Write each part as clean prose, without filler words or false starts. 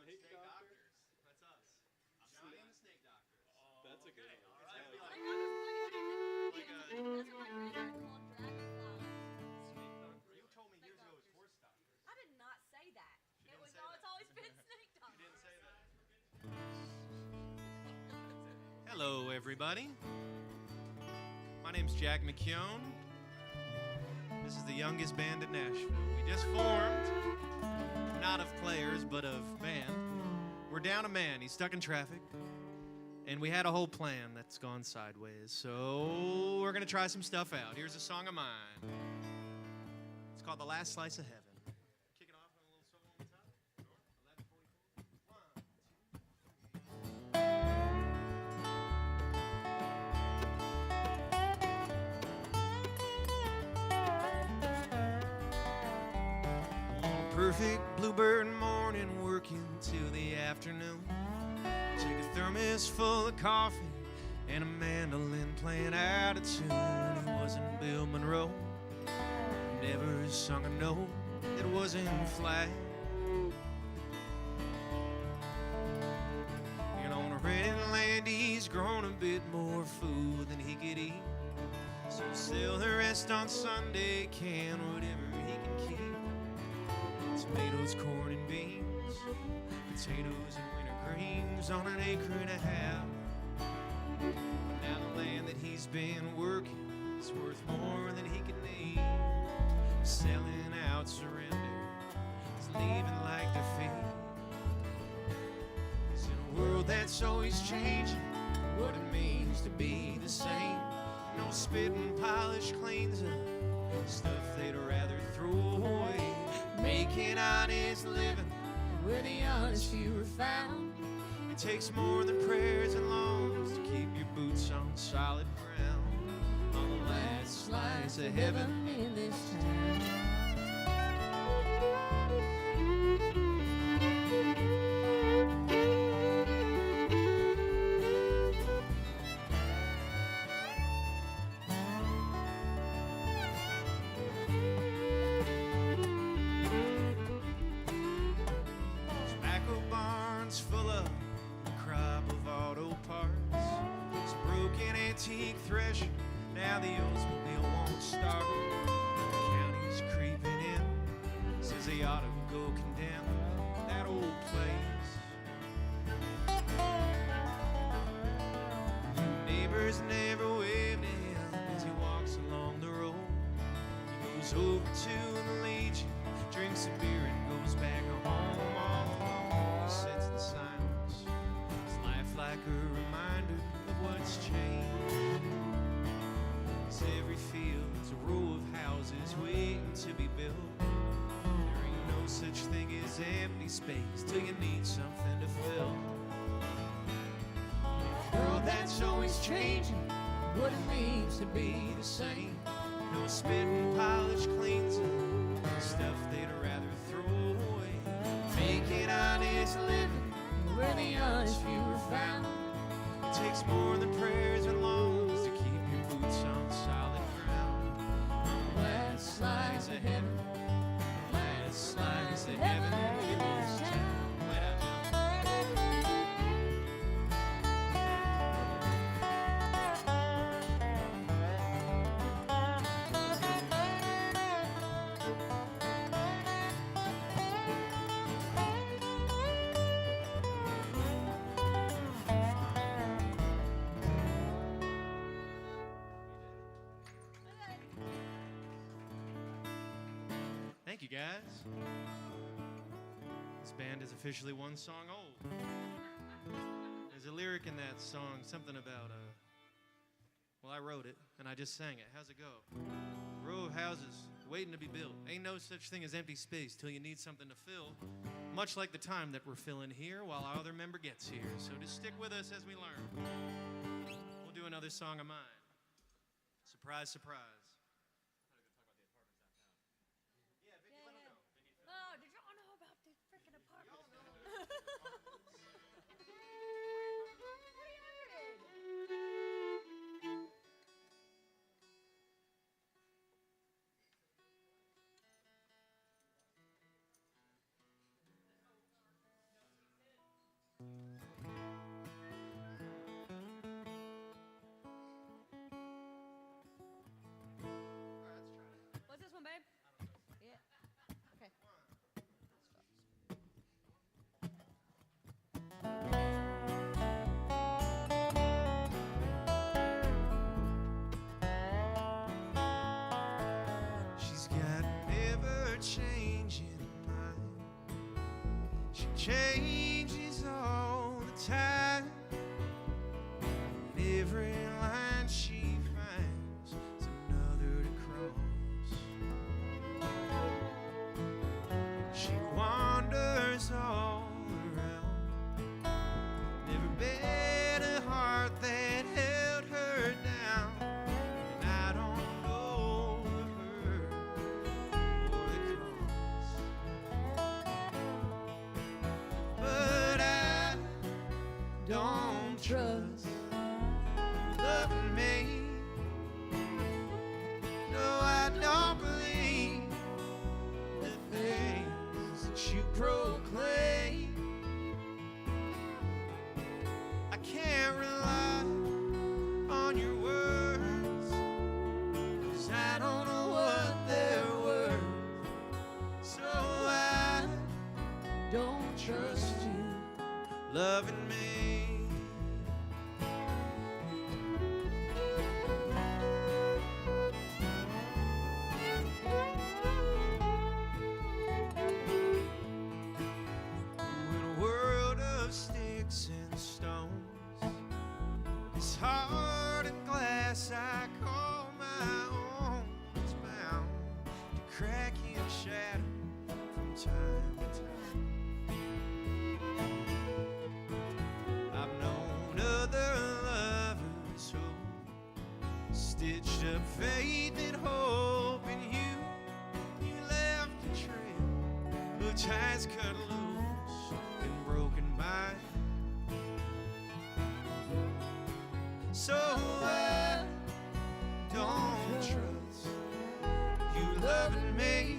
Snake Doctors. That's us. I'm Johnny and the Snake Doctors. Oh, that's a good one. All right. Like, Like, That's what my granddad called dragonflies. Snake Doctor. you told me years ago it was horse doctors. I did not say that. She It didn't was say all. that. It's always been snake You doctors. didn't say that. Hello, everybody. My name's Jack McKeon. This is the youngest band in Nashville. We just formed, not of players, but of band. We're down a man. He's stuck in traffic. And we had a whole plan that's gone sideways. So we're going to try some stuff out. Here's a song of mine. It's called The Last Slice of Heaven. Kick it off with a little solo on the top. 1, 2, 3. On a perfect bluebird morning, working till the afternoon. Take a thermos full of coffee and a mandolin playing out of tune. He wasn't Bill Monroe, never sung a note that wasn't flat. And on a red land, he's grown a bit more food than he could eat. So sell the rest on Sunday, can whatever he can keep. Tomatoes, corn, and beans, potatoes, and winter greens on an acre and a half. Now the land that he's been working is worth more than he can name. Selling out surrender, he's leaving like defeat. He's in a world that's always changing what it means to be the same. No spit and polish cleans up stuff they'd rather throw away. Making honest living where the honest few are found. It takes more than prayers and loans to keep your boots on solid ground. On the last slice of heaven in this town. Tobacco barns full of a crop of auto parts. It's a broken antique thresher, now the Oldsmobile won't start. The county's creeping in, says they ought to go condemn that old place. Neighbors never wave to him as he walks along the road. He goes over to the Legion, drinks a beer and goes back home all alone. He sits in silence, his life like a reminder of what's changed. 'Cause every field's a row of houses waiting to be built. There ain't no such thing as empty space till you need something to fill. World that's always changing what it means to be the same. No spit and polish cleans up stuff they'd rather throw away. Making honest living where the honest few are found. It takes more than prayers and loans to keep your boots on solid ground. Last slice of heaven, last slice of heaven in this town. Wait out, Thank you, guys. This band is officially one song old. There's a lyric in that song, something about, well, I wrote it, and I just sang it. How's it go? Row of houses waiting to be built. Ain't no such thing as empty space till you need something to fill. Much like the time that we're filling here while our other member gets here. So just stick with us as we learn. We'll do another song of mine. Surprise, surprise. Oh, did y'all know about the freaking apartment? changing mind. She changes all the time. And every line she finds is another to cross. She wanders all around. Never been a heart that held her down. And I don't know the hurt or the cost. But I don't trust loving me. No, I don't believe the things that you proclaim. I can't rely on your words, 'cause I don't know what they're worth. So I don't trust you loving me. In a world of sticks and stones, this heart and glass I call my own is bound to crack and shatter from time to time. I've known other lovers who stitched up faith and hope in you. You left a trail of ties cut loose and broken by. So I don't trust you loving me.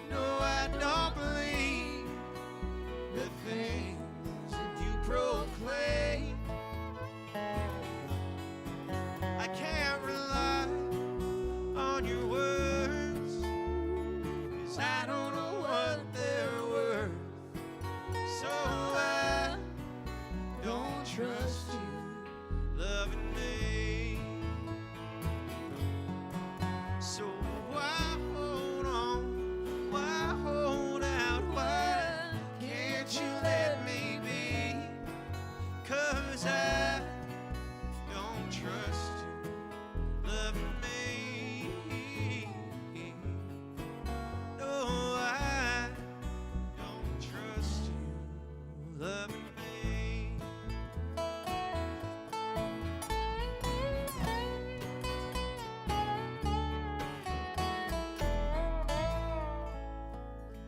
No, I don't believe the things that you proclaim. I can't rely on your words, 'cause I don't know what they're worth. So I don't trust you loving me. So why hold on? Why hold out? Why can't you let me be? 'Cause I don't trust you loving me. No, I don't trust you loving me.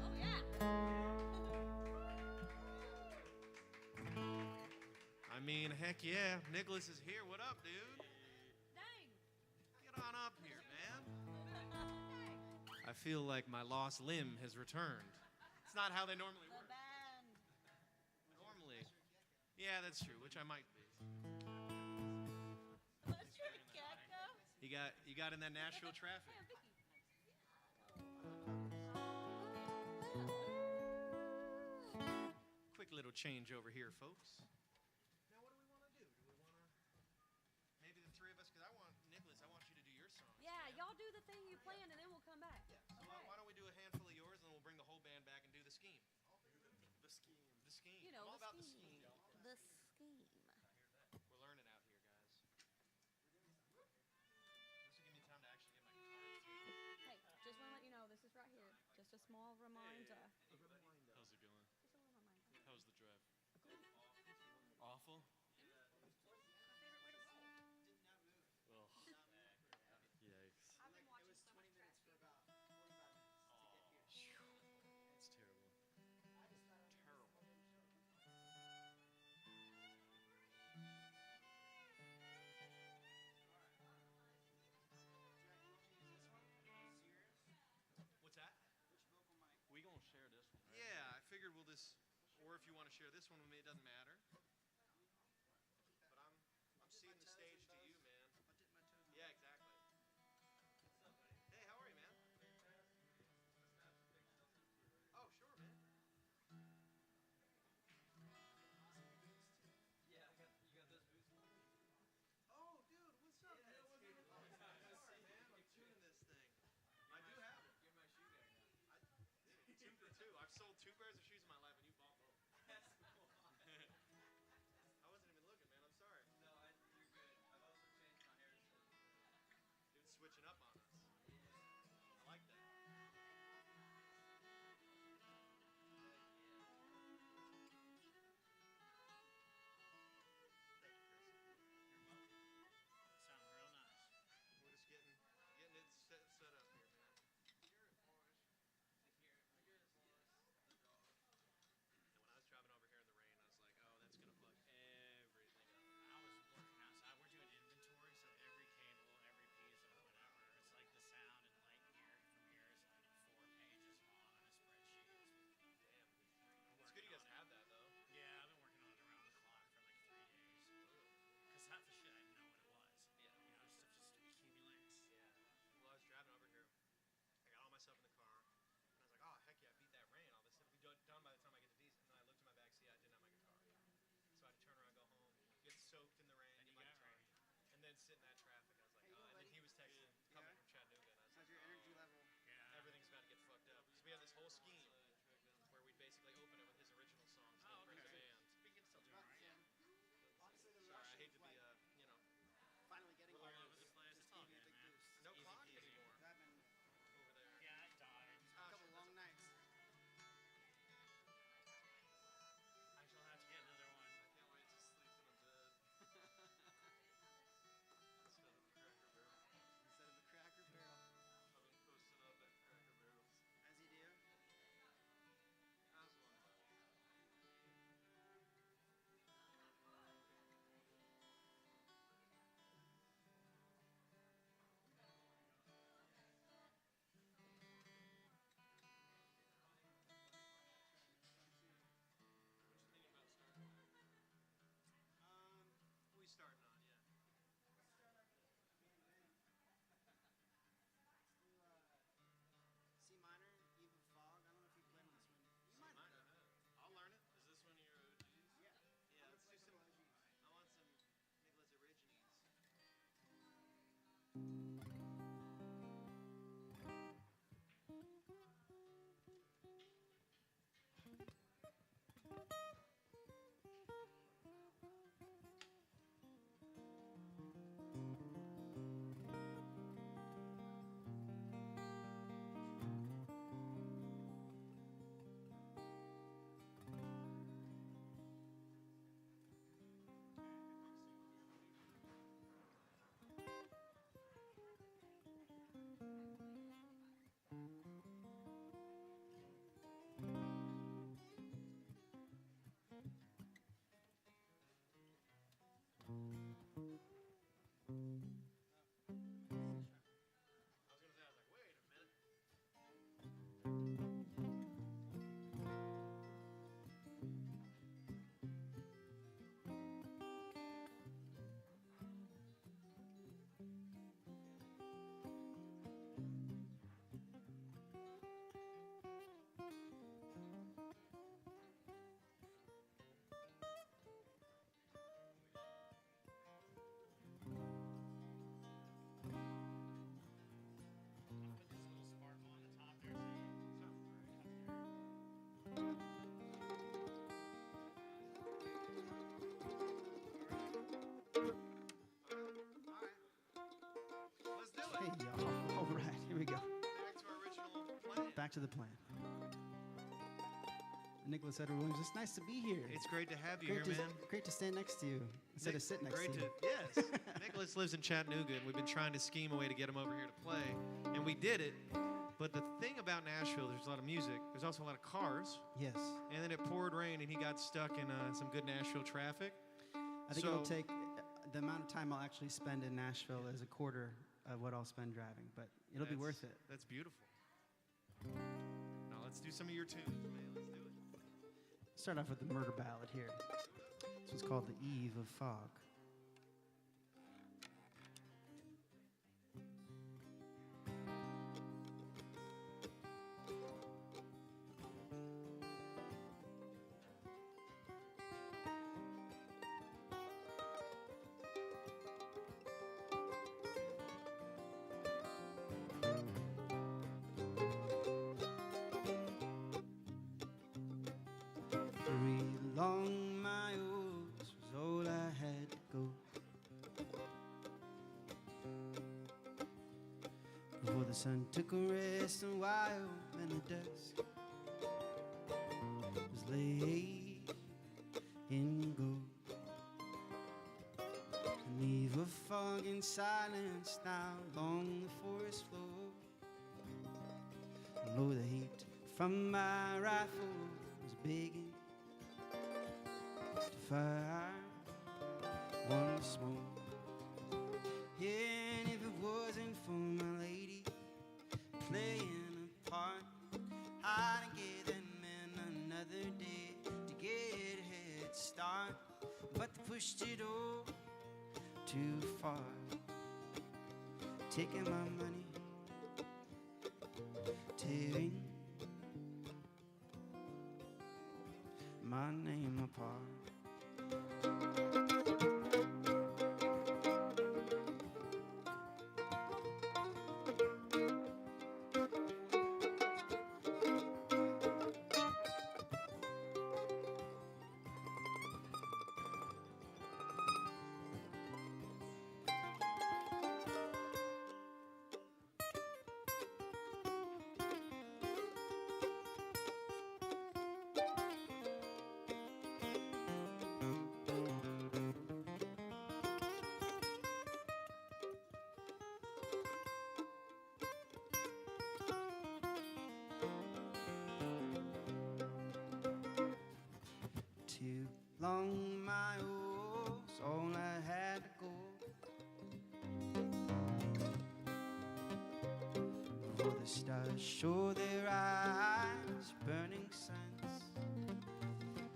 Oh yeah. I mean, heck yeah, Nicholas is here. What up, dude? Dang. Get on up here, man. Dang. I feel like my lost limb has returned. It's not how they normally The work. band. Normally. Yeah, that's true, which I might be. What's your gecko? You got in that Nashville traffic. Hey, Vicky. Quick little change over here, folks. Now, what do we want to do? Do we want to maybe the three of us? Because I want Nicholas. I want you to do your song. Yeah, y'all do the thing you planned and then we'll come back. So why don't we do a handful of yours and then we'll bring the whole band back and do the scheme? The scheme. The scheme. You know, I'm all the about scheme. The scheme. We're learning out here, guys. This will give me time to actually get my guitar. Hey, just want to let you know, this is right here. Just a small reminder. How's it going? Just a little reminder. How's the drive? Awful? Ugh. Yikes. I've been watching so much trash. It's terrible. Terrible. What's that? We gonna share this one, right? Yeah, I figured we'll just, or if you want to share this one with me, it doesn't matter. But I'm ceding the stage to you, man. Yeah, exactly. Hey, how are you, man? Oh, sure, man. Oh, dude, what's up? Sorry, man. I'm tuning this thing. I do have it. sit in that traffic. I was like, oh. And then he was texting, coming from Chattanooga, and I was How's like, your energy level? everything's about to get fucked up. Because we have this whole scheme where we basically open it with his original songs, and then bring the band. We can still do it, right? Yeah. Honestly, the Sorry, I rush hate of, to be like, finally getting all all over the this place. just It's all gave me a good, big man. boost. no Easy clock peasy. anymore I've been over there. Yeah, I died. a couple long nights. I shall have to get another one. I can't wait to sleep in a bed instead of a Cracker Barrel. Instead of a Cracker Barrel. I've been posted up at Cracker Barrels. As you do. How's one time? What you thinking about starting on? We starting on, yeah. C minor, Eve of Fog. I don't know if you played on this one. You C might have. minor, I'll learn it. Is this one of your OGs? Yeah. Yeah, I'm let's gonna do play some. some OGs. I want some Nicholas Origines. I was gonna say, I was like, wait a minute. I'll put this little sparkle on the top there so you Sounds great. Let's do Hey, it. y'all. All right, here we go. Back to our original plan. Back to the plan. Nicholas Edward Williams, it's nice to be here. It's great to have you great here, to, man. great to stand next to you instead of sit next Great to you. Yes. Nicholas lives in Chattanooga, and we've been trying to scheme a way to get him over here to play, and we did it. But the thing about Nashville, there's a lot of music. There's also a lot of cars, Yes. and then it poured rain, and he got stuck in some good Nashville traffic. I think it'll take the amount of time I'll actually spend in Nashville is a quarter of what I'll spend driving, but it'll be worth it. That's beautiful. Now let's do some of your tunes, man. Let's do it. Start off with the murder ballad here. This one's called The Eve of Fog. Before the sun took a rest and while in the dusk was laid in gold. An eve of fog and silence now along the forest floor. Low the heat from my rifle was begging to fire once more. And if it wasn't for my lady playing a part, I'd give them in another day to get a head start. But they pushed it all too far, taking my money, tearing my name apart. along my oars, all I had to go. For the stars show their eyes, burning suns,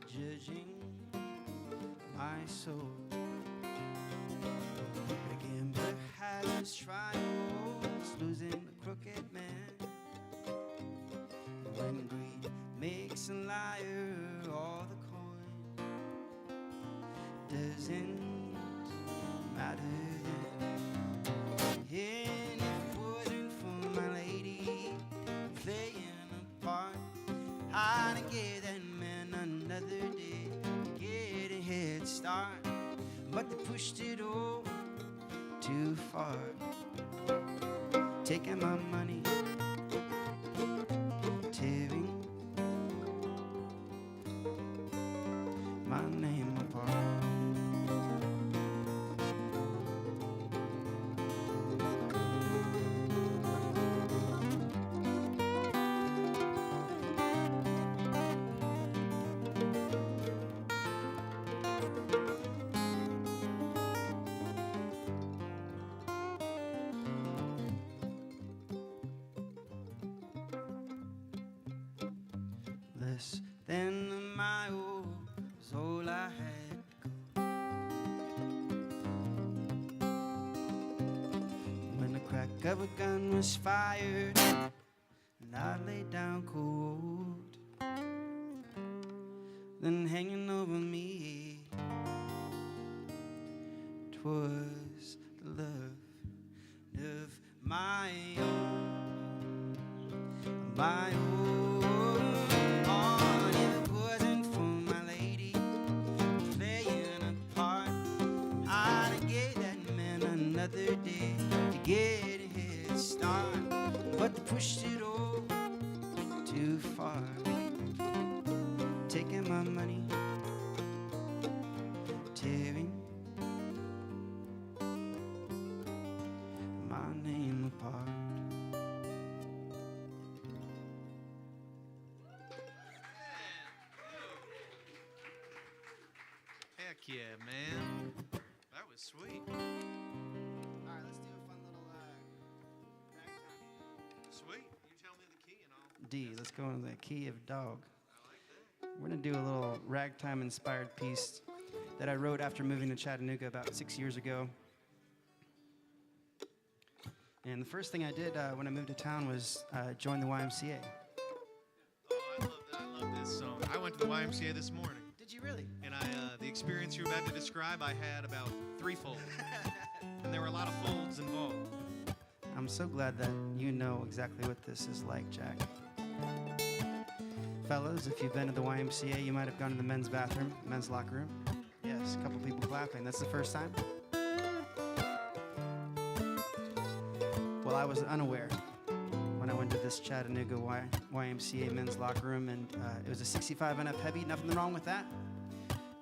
judging my soul. Again, perhaps trials, losing a crooked man. When greed makes a liar, all the coin doesn't matter then. And if it wasn't for my lady playing a part, I'd give that man another day to get a head start. But they pushed it over too far, taking my money, tearing my name apart. Less than a mile was all I had to go. When the crack of a gun was fired and I lay down cold, then hanging over me 'twas the love of my own, my own. Another day to get a head start, but they pushed it all too far, taking my money, tearing my name apart. Heck yeah, man. That was sweet. Alright, let's do a fun little ragtime. Sweet. You tell me the key and I'll... D, let's go into the key of dog. We're gonna do a little ragtime inspired piece that I wrote after moving to Chattanooga about 6 years ago. And the first thing I did when I moved to town was join the YMCA. Oh, I love this song. I went to the YMCA this morning. Did you really? And the experience you're about to describe, I had about threefold. And there were a lot of folds involved. I'm so glad that you know exactly what this is like, Jack. Fellas, if you've been to the YMCA, you might have gone to the men's bathroom, men's locker room. Yes, a couple people clapping. That's the first time? Well, I was unaware when I went to this Chattanooga YMCA men's locker room, and it was a 65 and up heavy, nothing wrong with that.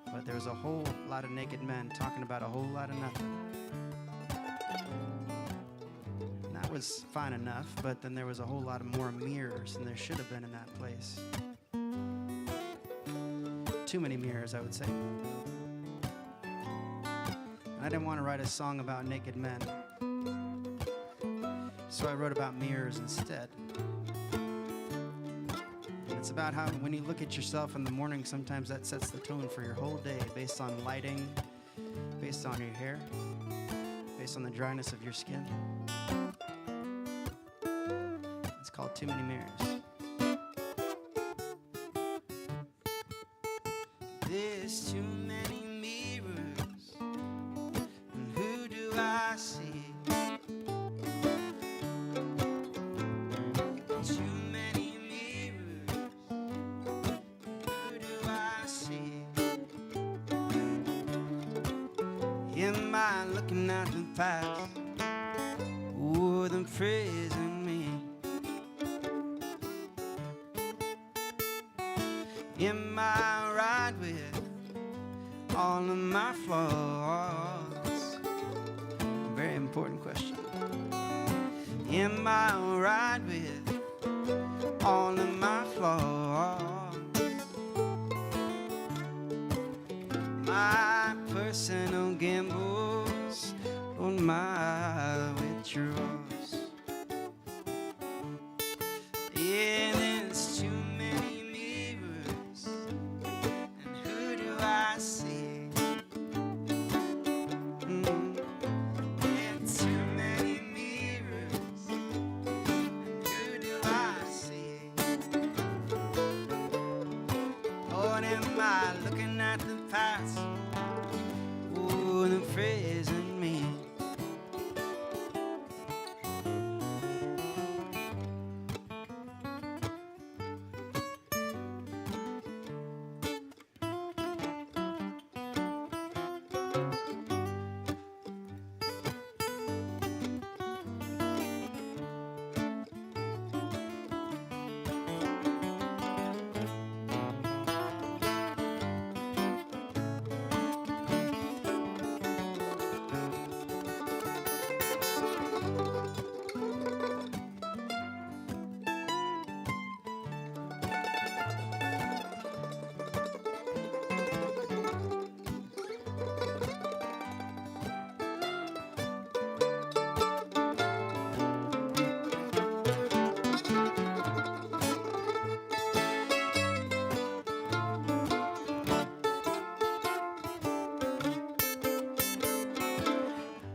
But there was a whole lot of naked men talking about a whole lot of nothing. And that was fine enough, but then there was a whole lot of more mirrors than there should have been in that place. Too many mirrors, I would say. And I didn't want to write a song about naked men, so I wrote about mirrors instead. And it's about how when you look at yourself in the morning, sometimes that sets the tone for your whole day based on lighting, based on your hair, based on the dryness of your skin. It's called Too Many Mirrors. There's too many mirrors, and who do I see? Too many mirrors, who do I see? Am I looking at the past, or the present me? Am I right with all of my flaws? Very important question. Am I right with all of my flaws? my personal gambles on my withdrawals. Yeah, there's too many mirrors, and who do I see? Yeah, too many mirrors, and who do I see? Or am I looking at the past? Oh, the present me.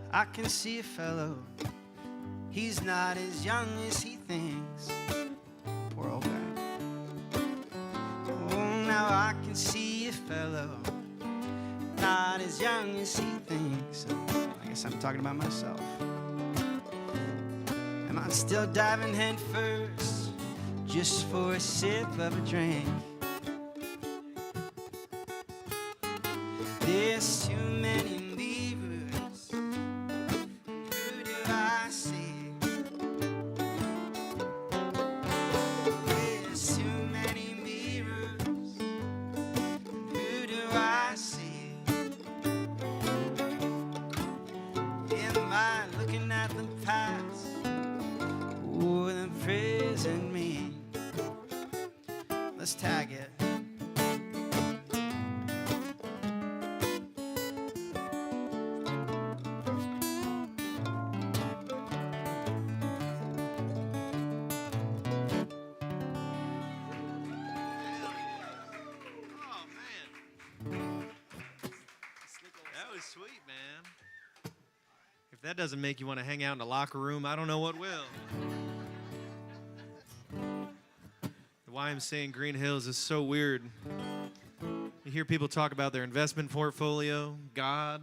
I can see a fellow, he's not as young as he thinks. Poor old guy. Oh, now I can see a fellow, not as young as he thinks. I guess I'm talking about myself. Am I still diving head first, just for a sip of a drink? There's too many levers, who do I see? There's too many mirrors, who do I see? Am I looking at the past or the present me? Let's tag it. Oh, man. That was sweet, man. If that doesn't make you want to hang out in the locker room, I don't know what will. The YMCA in Green Hills is so weird. You hear people talk about their investment portfolio, God,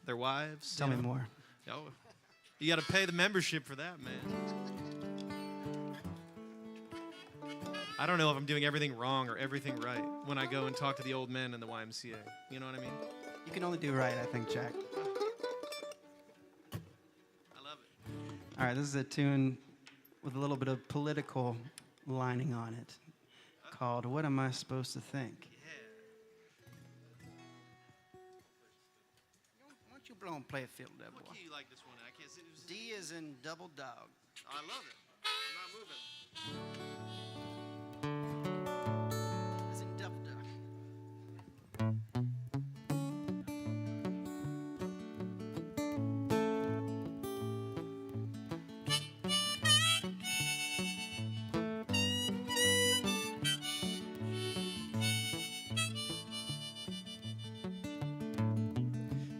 their wives. Tell me more. Oh, you got to pay the membership for that, man. I don't know if I'm doing everything wrong or everything right when I go and talk to the old men in the YMCA. You know what I mean? You can only do right, I think, Jack. I love it. All right, this is a tune with a little bit of political lining on it called What Am I Supposed to Think? Why don't you blow and play a fiddle, that What boy? key you like this one? I can't see. D is in double dog. I love it. I'm not moving. It's in double dog.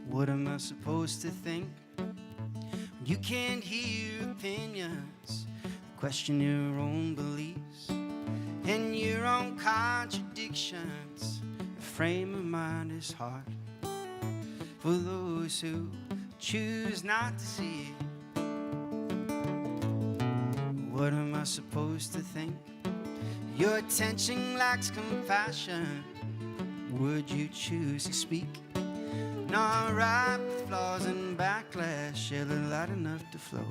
What am I supposed to think when you can't hear opinions, question your own beliefs and your own contradictions? A frame of mind is hard for those who choose not to see it. What am I supposed to think? Your attention lacks compassion. Would you choose to speak? Not ripe with flaws and backlash, shed a light enough to float.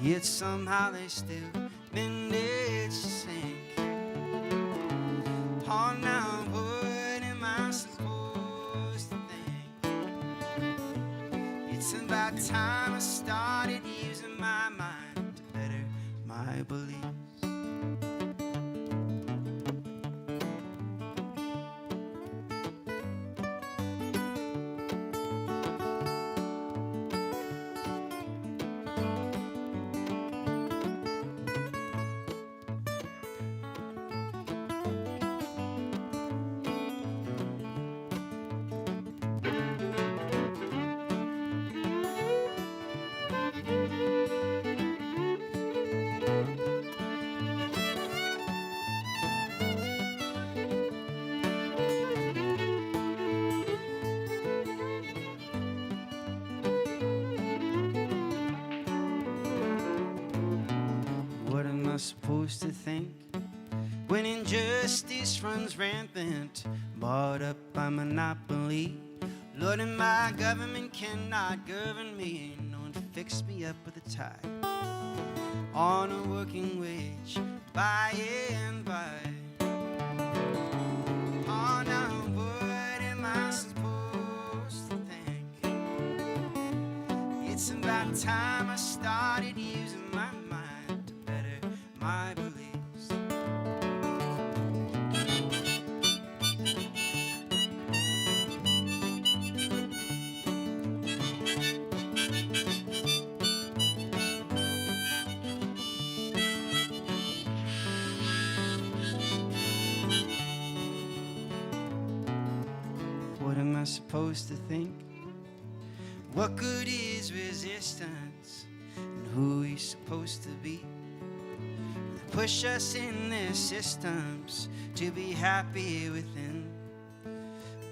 Yet somehow they still manage to sink. Oh, now what am I supposed to think? It's about time I started using my mind to better my beliefs. I supposed to think when injustice runs rampant, bought up by monopoly? Lord, and my government cannot govern me. No one fix me up with a tie on a working wage by and by. Oh, now what am I supposed to think? It's about time I started using my mind to better my beliefs. What am I supposed to think? What good is resistance? And who are you supposed to be? They push us in their systems to be happy within,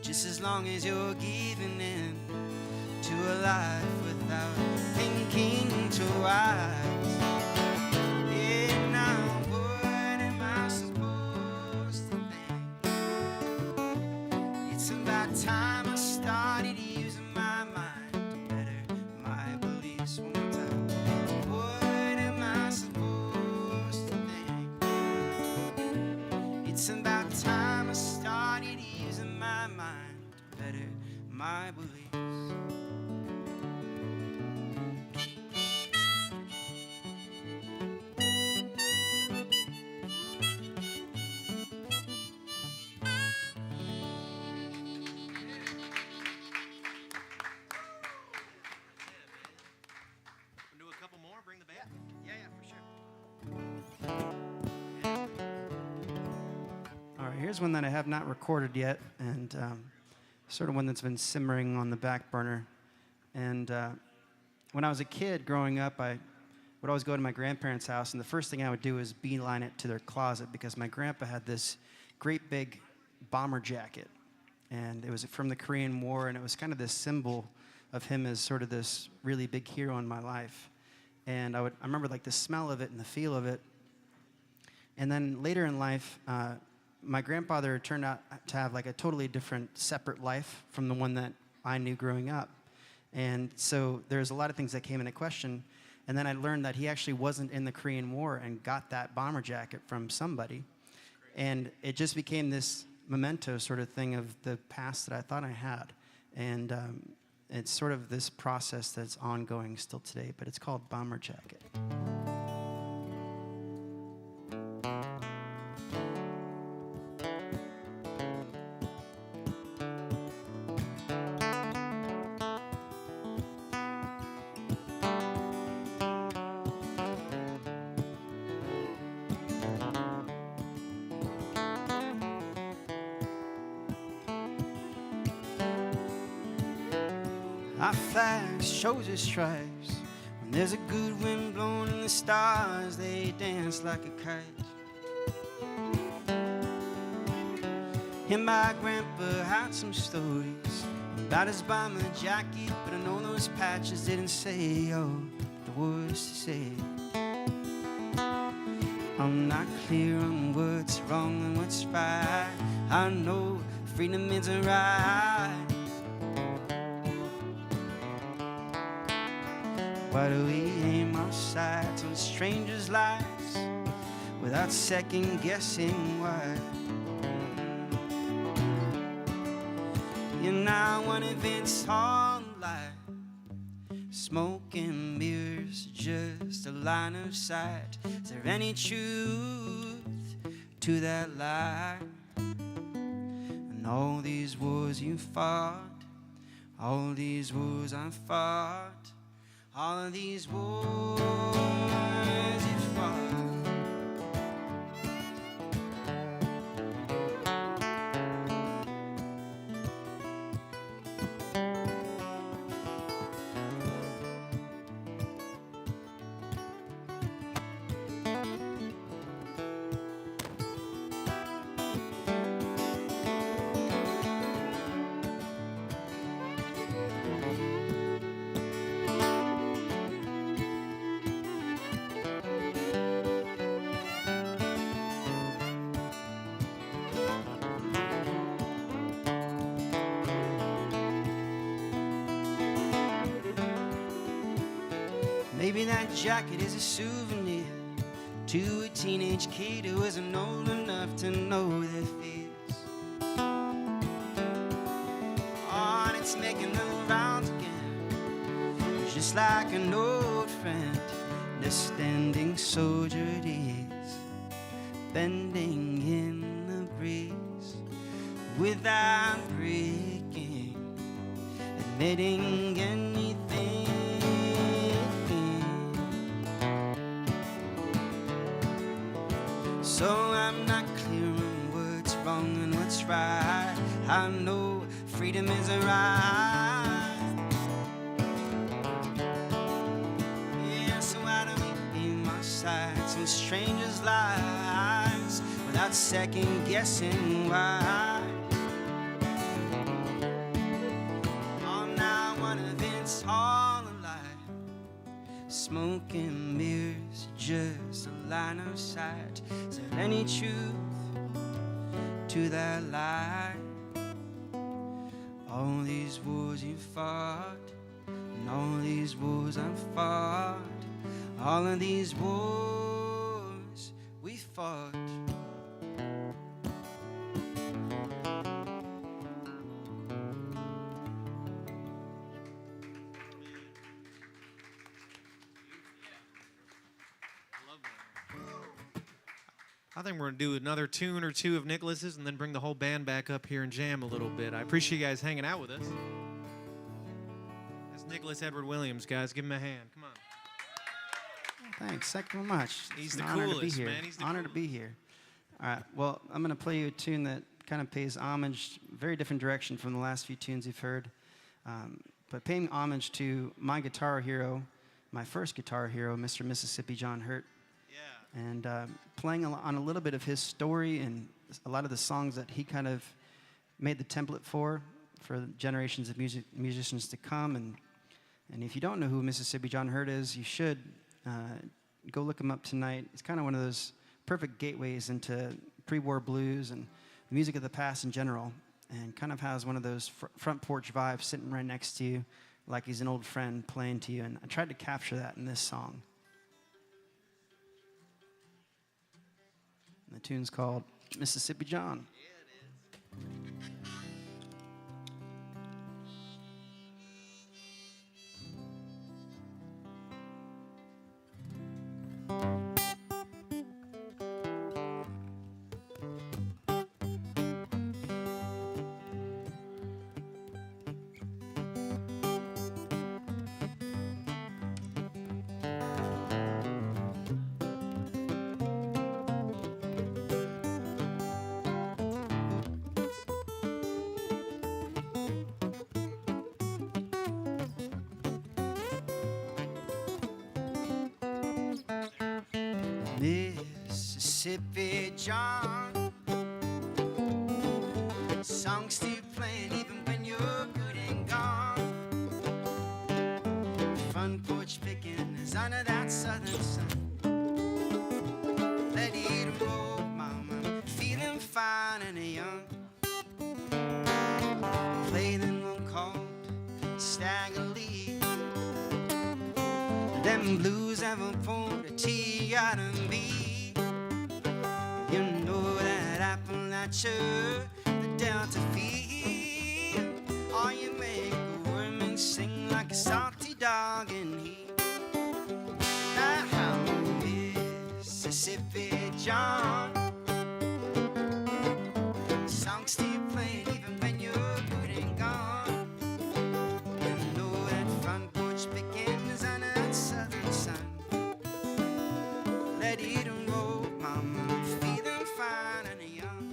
just as long as you're giving in to a life without thinking twice. Yeah, now what am I supposed to think? It's about time I started using my mind to better my beliefs. One more time. What am I supposed to think? It's about time I started using my mind to better my beliefs. Do a couple more. Bring the band. Yeah, for sure. All right, here's one that I have not recorded yet, and sort of one that's been simmering on the back burner. And when I was a kid growing up, I would always go to my grandparents' house, and the first thing I would do is beeline it to their closet, because my grandpa had this great big bomber jacket, and it was from the Korean War, and it was kind of this symbol of him as sort of this really big hero in my life. And I remember like the smell of it and the feel of it. And then later in life, my grandfather turned out to have like a totally different, separate life from the one that I knew growing up. And so there's a lot of things that came into question. And then I learned that he actually wasn't in the Korean War and got that bomber jacket from somebody. And it just became this memento sort of thing of the past that I thought I had. And it's sort of this process that's ongoing still today, but it's called Bomber Jacket. Our flag shows its stripes. When there's a good wind blowing in the stars, they dance like a kite. And my grandpa had some stories about his bomber jacket, but I know those patches didn't say the words to say. I'm not clear on what's wrong and what's right. I know freedom is a right. Why do we aim our sights on strangers' lives without second guessing why? And now one event's all light, smoke and mirrors, just a line of sight. Is there any truth to that lie? And all these wars you fought, all these wars I fought, all of these wars you fought. Maybe that jacket is a souvenir to a teenage kid who isn't old enough to know their fears. Oh, and it's making the rounds again, just like an old friend. The standing soldier it is, bending in the breeze without breaking, admitting anything. So I'm not clear on what's wrong and what's right. I know freedom is a right. Yeah, so why don't we aim our sights on strangers' lives without second guessing why? Oh, now one event's all a lie. Smoke and mirrors, just a line of sight. Is there any truth to that lie? All these wars you fought, and all these wars I've fought, all of these wars we fought. I think we're going to do another tune or two of Nicholas's and then bring the whole band back up here and jam a little bit. I appreciate you guys hanging out with us. That's Nicholas Edward Williams, guys. Give him a hand. Come on. Thanks. Thank you very much. He's It's the an honor to be coolest, here. man. He's the Honor to be here. All right. Well, I'm going to play you a tune that kind of pays homage, very different direction from the last few tunes you've heard, but paying homage to my guitar hero, my first guitar hero, Mr. Mississippi John Hurt. Yeah. And playing on a little bit of his story and a lot of the songs that he kind of made the template for generations of musicians to come. And if you don't know who Mississippi John Hurt is, you should go look him up tonight. It's kind of one of those perfect gateways into pre-war blues and the music of the past in general, and kind of has one of those front porch vibes sitting right next to you, like he's an old friend playing to you. And I tried to capture that in this song. The tune's called Mississippi John. Mississippi John, songs still playing even when you're good and gone. Front porch picking is under that southern sun. Let it roll, mama, feeling fine and young. Play them one called Stagger Lee. Them blues ever poured a tea out of me. You know that Appalachia, the Delta field. Or you make a woman sing like a salty dog in heat. Now, Mississippi John, songs still playing even when you're good and gone. You know that front porch begins under that southern sun. Let it roll, mama, feeling fine and young.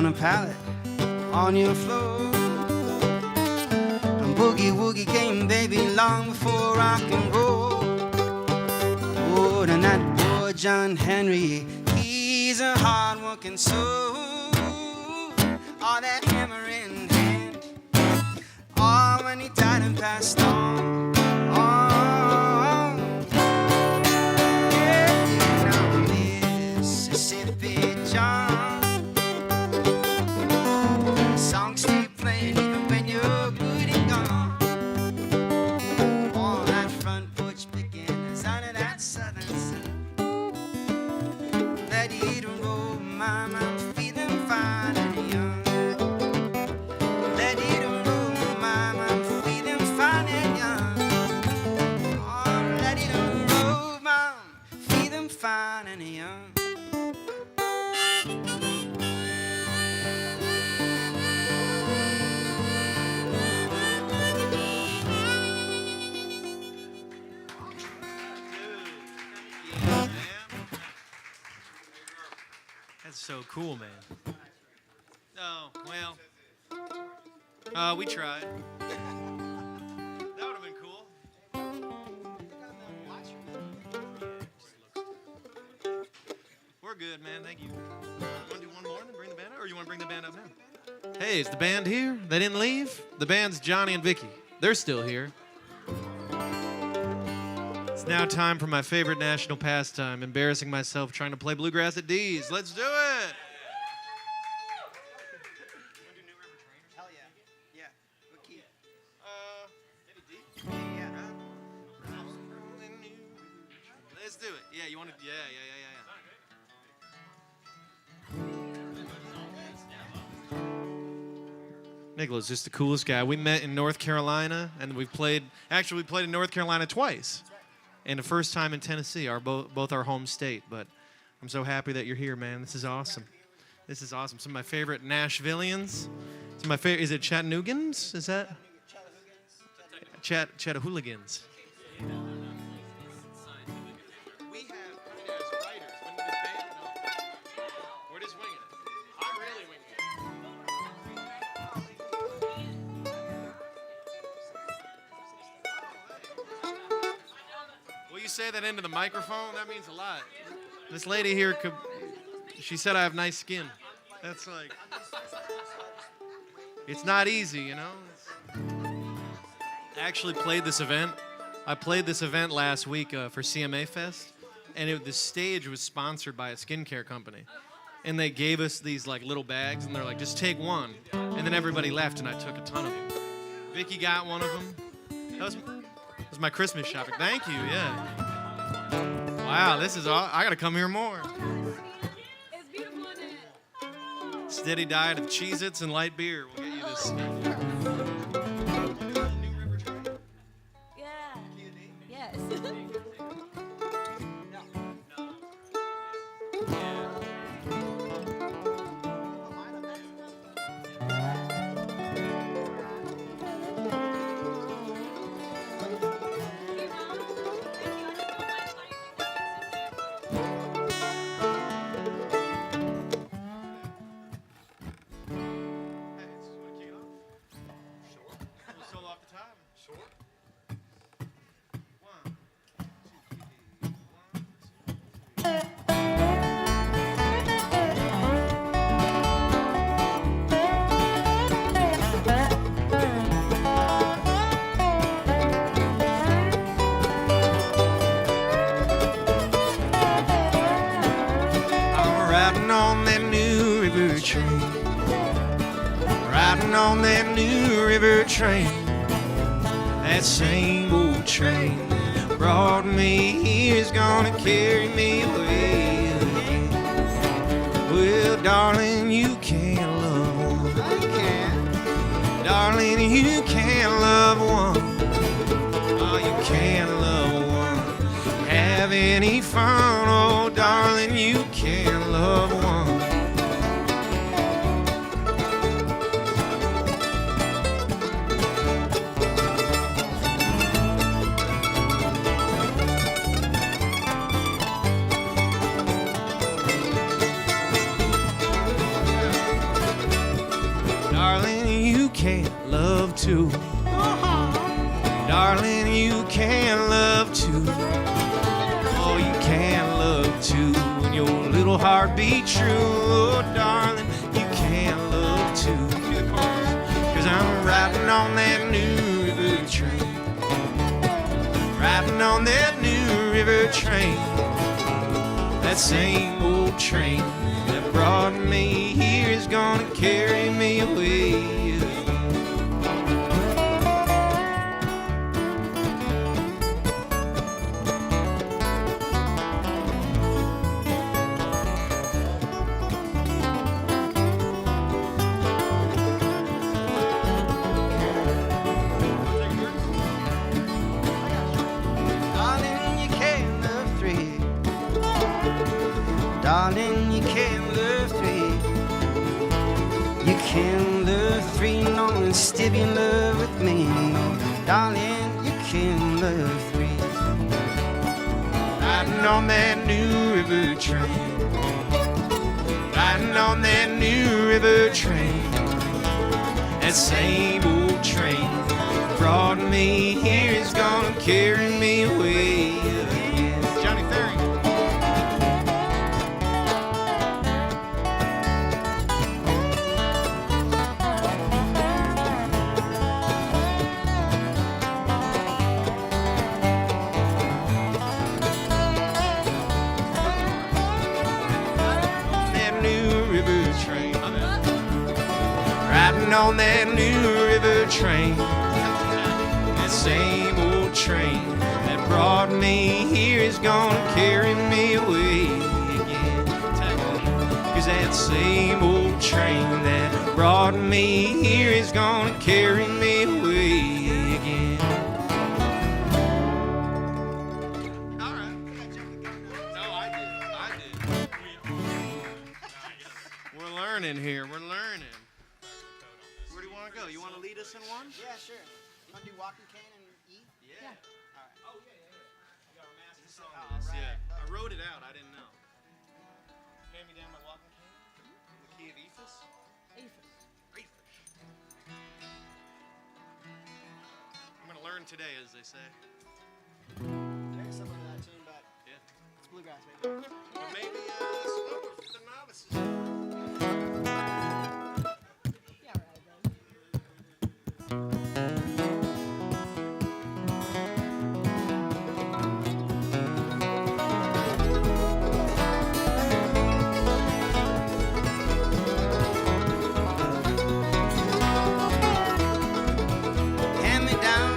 on a pallet on your floor. And boogie woogie came, baby, long before rock and roll. Oh, and that boy John Henry, he's a hard-working soul. All that hammer in hand, oh, when he died and passed on. Oh, yeah, now Mississippi John, songs stay playing even when you're good and gone. All that front porch picking is out of that southern sun. Let it roll, mama, I'm feeling fine and young. Let it roll, mama, I'm feeling fine and young. Oh, let it roll, mama, feeling fine and young. Yeah, man. That's so cool, man. Oh, well. We tried. That would have been cool. We're good, man. Thank you. Want to do one more and then bring the band up? Or you want to bring the band up now? Hey, is the band here? They didn't leave? The band's Johnny and Vicky. They're still here. It's now time for my favorite national pastime, embarrassing myself trying to play bluegrass at D's. Let's do it! Hell yeah. Yeah. What key? Maybe D? Yeah. Let's do it. Yeah, you want to? Yeah. Nicholas, just the coolest guy. We met in North Carolina, and we played in North Carolina twice. And the first time in Tennessee, both our home state. But I'm so happy that you're here, man. This is awesome. This is awesome. Some of my favorite Nashvillians. Some of my favorite, is it Chattanoogan's? Is that? Chattahooligans. We have as writers. When this band, no. We're just winging it. I'm really winging it. Will you say that into the microphone? That means a lot. This lady here, she said I have nice skin. That's like, it's not easy, you know? I actually played this event. I played this event last week for CMA Fest, and the stage was sponsored by a skincare company. And they gave us these like little bags, and they're like, just take one. And then everybody left, and I took a ton of them. Vicky got one of them. That was my Christmas shopping. Thank you, yeah. Wow, this is all. I gotta come here more. It's beautiful, isn't it? Steady diet of Cheez-Its and light beer will get you this stuff. Yeah. Yes. Riding on that new river train, that same old train brought me here is gonna carry me away again. Well, darling, you can't love one. I can. Darling, you can't love one. Oh, you can't love one. Have any fun, oh, darling, you can't love one. Darling, you can love too. Oh, you can love too. When your little heart beats true. Oh, darling, you can love too. Cause I'm riding on that new river train. Riding on that new river train. That same old train that brought me here is gonna carry me away. Darling, you can't love three. You can't love three, no, and still be in love with me. No, darling, you can't love three. Riding on that new river train. Riding on that new river train. That same old train brought me here is gonna carry me away again. Johnny Ferry. Riding on that new river train. That same old train that brought me here is gonna carry me away again. Cause that same old train that brought me here is gonna carry me away again. Alright. No, I did. We're learning here. We're learning. Where do you want to go? You want to lead us in one? Yeah, sure. You want to do walking cane and E? Yeah. All right. Oh, yeah. I got our master song. All right. Yeah. I wrote it out. I didn't know. Hand me down my walking cane. The key of Ephus? Ephus. I'm going to learn today, as they say. There's something to that tune, but Yeah. it's bluegrass, baby. But maybe slower for the novices. Hand me down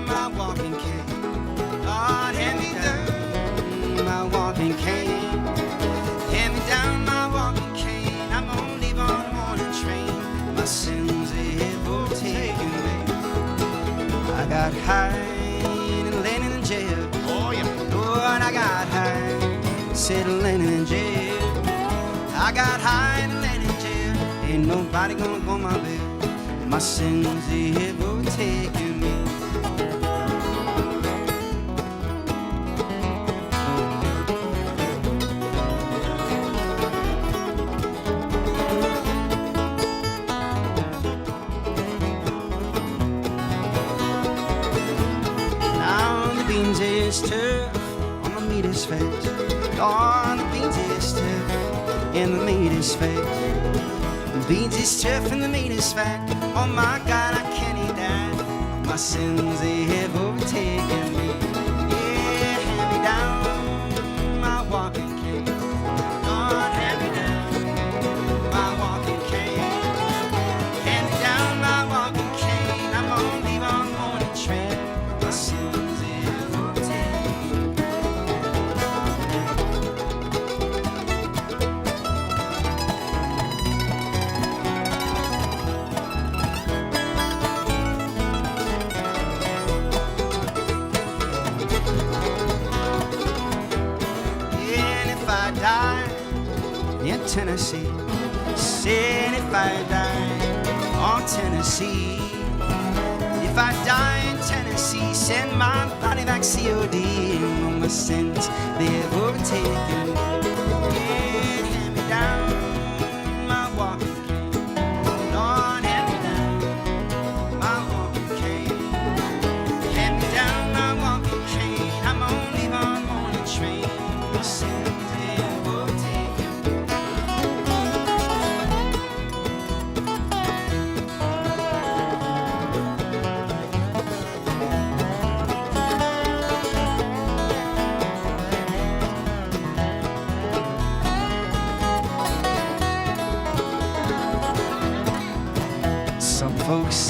my walking cane. Lord, hand me down my walking cane. Hand me down my walking cane. I'm gonna leave on the morning train. My sins have overtaken me. I got high and laying in jail. Oh, yeah. Lord, I got high, sitting laying in jail. I got high and laying in jail. Ain't nobody gonna go my bail. My sins have overtaken me. Now the beans is tough on the meat is fat. Oh, the beans is tough and the meat is fat. The beans is tough and the meat is fat. Oh my God, I can't eat that. My sins they have overtaken me. Yeah, hand me down my walking cane. Lord, hand me down my walking cane. Hand me down my walking cane. I'm gonna leave on the morning train. My sins they have overtaken me. And if I die in Tennessee, said if I die on Tennessee, if I die in Tennessee, send my body back COD. And all my sins they have overtaken me. Yeah, hand me down my walking cane. Lord, hand me down my walking cane.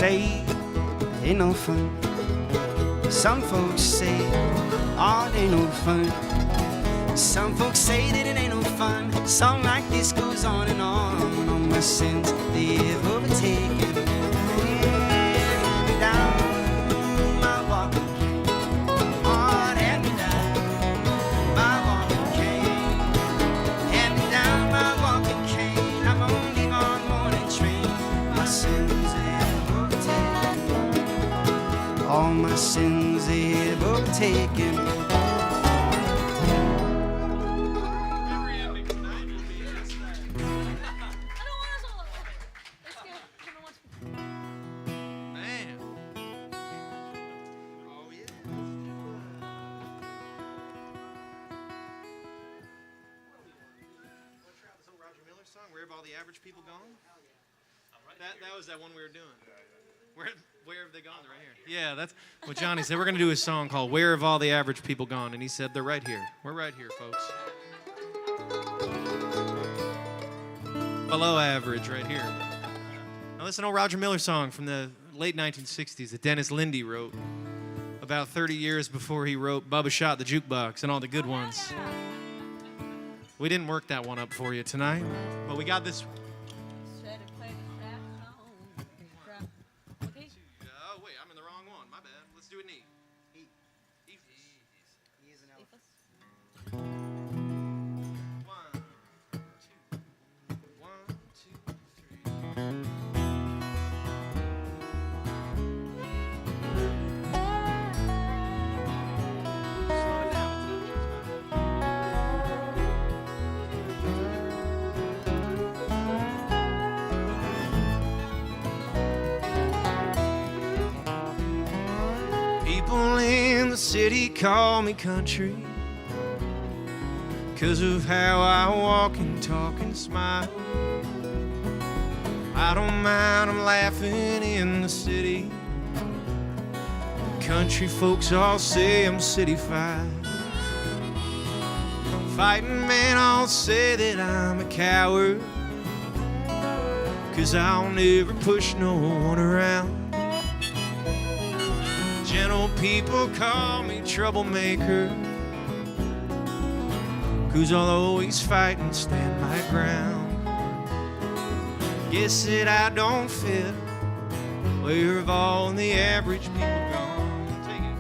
say it ain't no fun. Some folks say, oh, it ain't no fun. Some folks say that it ain't no fun. A song like this goes on and on. All my sins, they've overtaken. Hand me down my walking cane. Oh, hand me down my walking cane. Hand me down my walking cane. I'm gonna leave on morning train. My sins, they've overtaken. All my sins, they've overtaken. Where have all the average people gone? That was that one we were doing. Where have they gone? They're right here. Yeah, that's what Johnny said. We're going to do a song called Where Have All the Average People Gone? And he said, they're right here. We're right here, folks. Below average right here. Now listen to an old Roger Miller song from the late 1960s that Dennis Lindy wrote about 30 years before he wrote Bubba Shot the Jukebox and all the good ones. We didn't work that one up for you tonight, but we got this one. Oh, wait, I'm in the wrong one. My bad. Let's do it neat. One, two, three. Slow it down. People in the city call me country 'cause of how I walk and talk and smile. I don't mind them laughing in the city. Country folks all say I'm city-fied. Fighting men all say that I'm a coward 'cause I'll never push no one around. Gentle people call me troublemaker 'cause I'll always fight and stand my ground. Guess that I don't fit. Where have all the average people gone? Take it.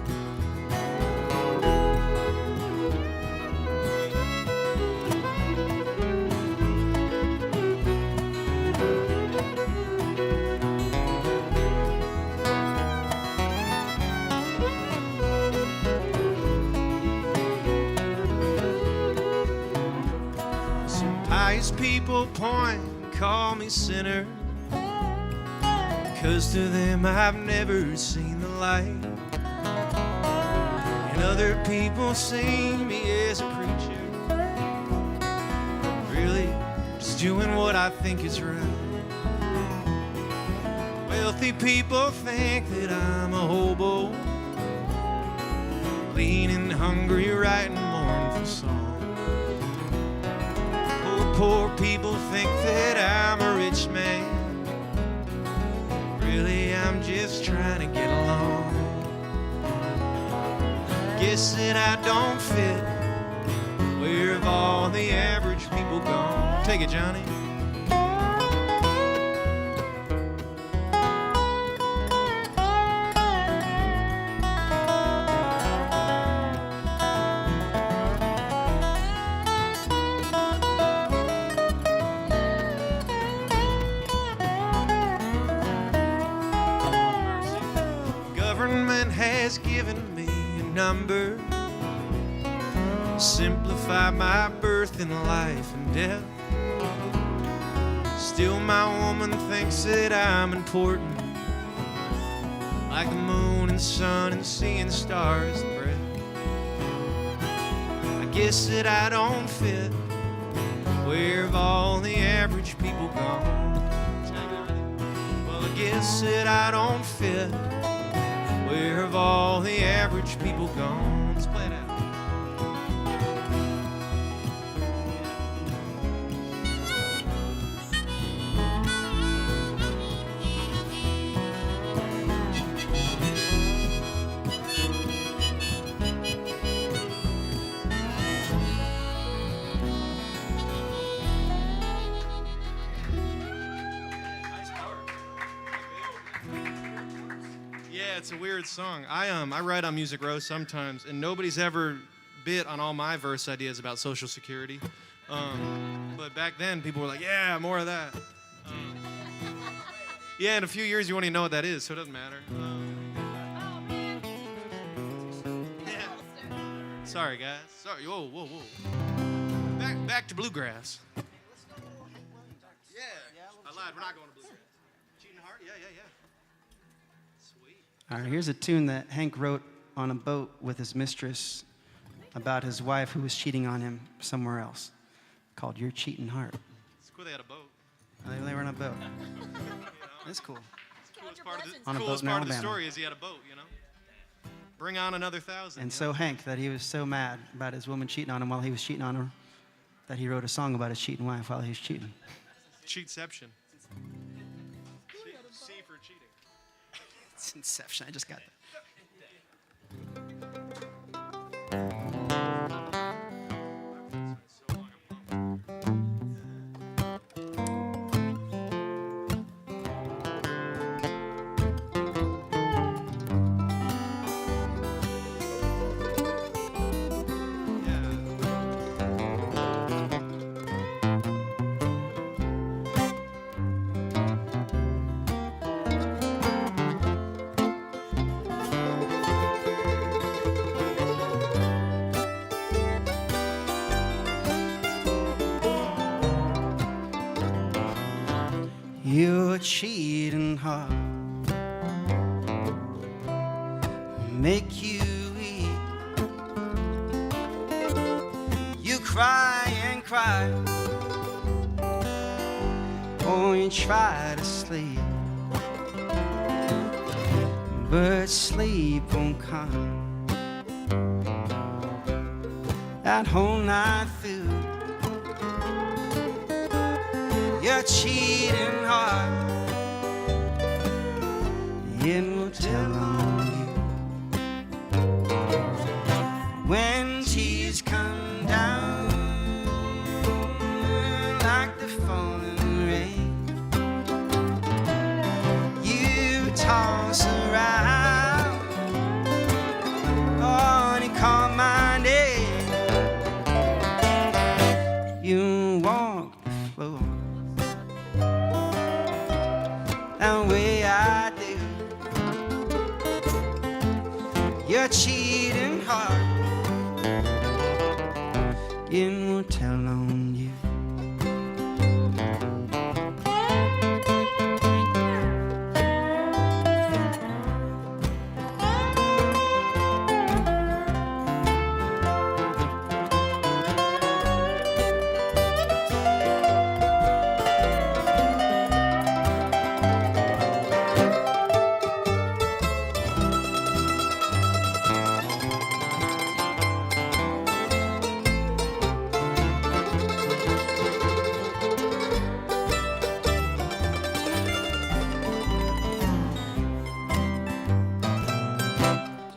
Pious people point and call me sinner 'cause to them I've never seen the light. And other people see me as a preacher, really just doing what I think is right. Wealthy people think that I'm a hobo, lean and hungry, writing mournful songs. Poor people think that I'm a rich man. Really, I'm just trying to get along. Guess that I don't fit. Where have all the average people gone? Take it, Johnny. Has given me a number, simplify my birth and life and death. Still my woman thinks that I'm important, like the moon and sun and seeing stars and breath. I guess that I don't fit. Where have all the average people gone? Well, I guess that I don't fit. Where have all the average people gone? Let's play it out. Yeah, it's a weird song. I write on Music Row sometimes, and nobody's ever bit on all my verse ideas about Social Security. But back then, people were like, yeah, more of that. Yeah, in a few years, you won't even know what that is, so it doesn't matter. Oh, man. Yeah. Sorry, guys. Sorry. Whoa, whoa, whoa. Back to bluegrass. Yeah. I lied. We're not going to bluegrass. Cheating Heart? Yeah. Sweet. All right, here's a tune that Hank wrote on a boat with his mistress about his wife who was cheating on him somewhere else, called Your Cheating Heart. It's cool they had a boat. They were on a boat. That's cool. Coolest part of the, On a boat coolest in part of the Alabama. story is he had a boat, you know? Bring on another 1,000. And you so know? Hank, that he was so mad about his woman cheating on him while he was cheating on her, that he wrote a song about his cheating wife while he was cheating. Cheatception. C for cheating. It's Inception. I just got that. Your cheating heart make you weep. You cry and cry, or you try to sleep, but sleep won't come that whole night through. Your cheating heart, it will tell on you when tears come down like the falling rain. You toss around, oh, and you call my name. You walk the floor the way I do. Your cheating heart, it will tell on you.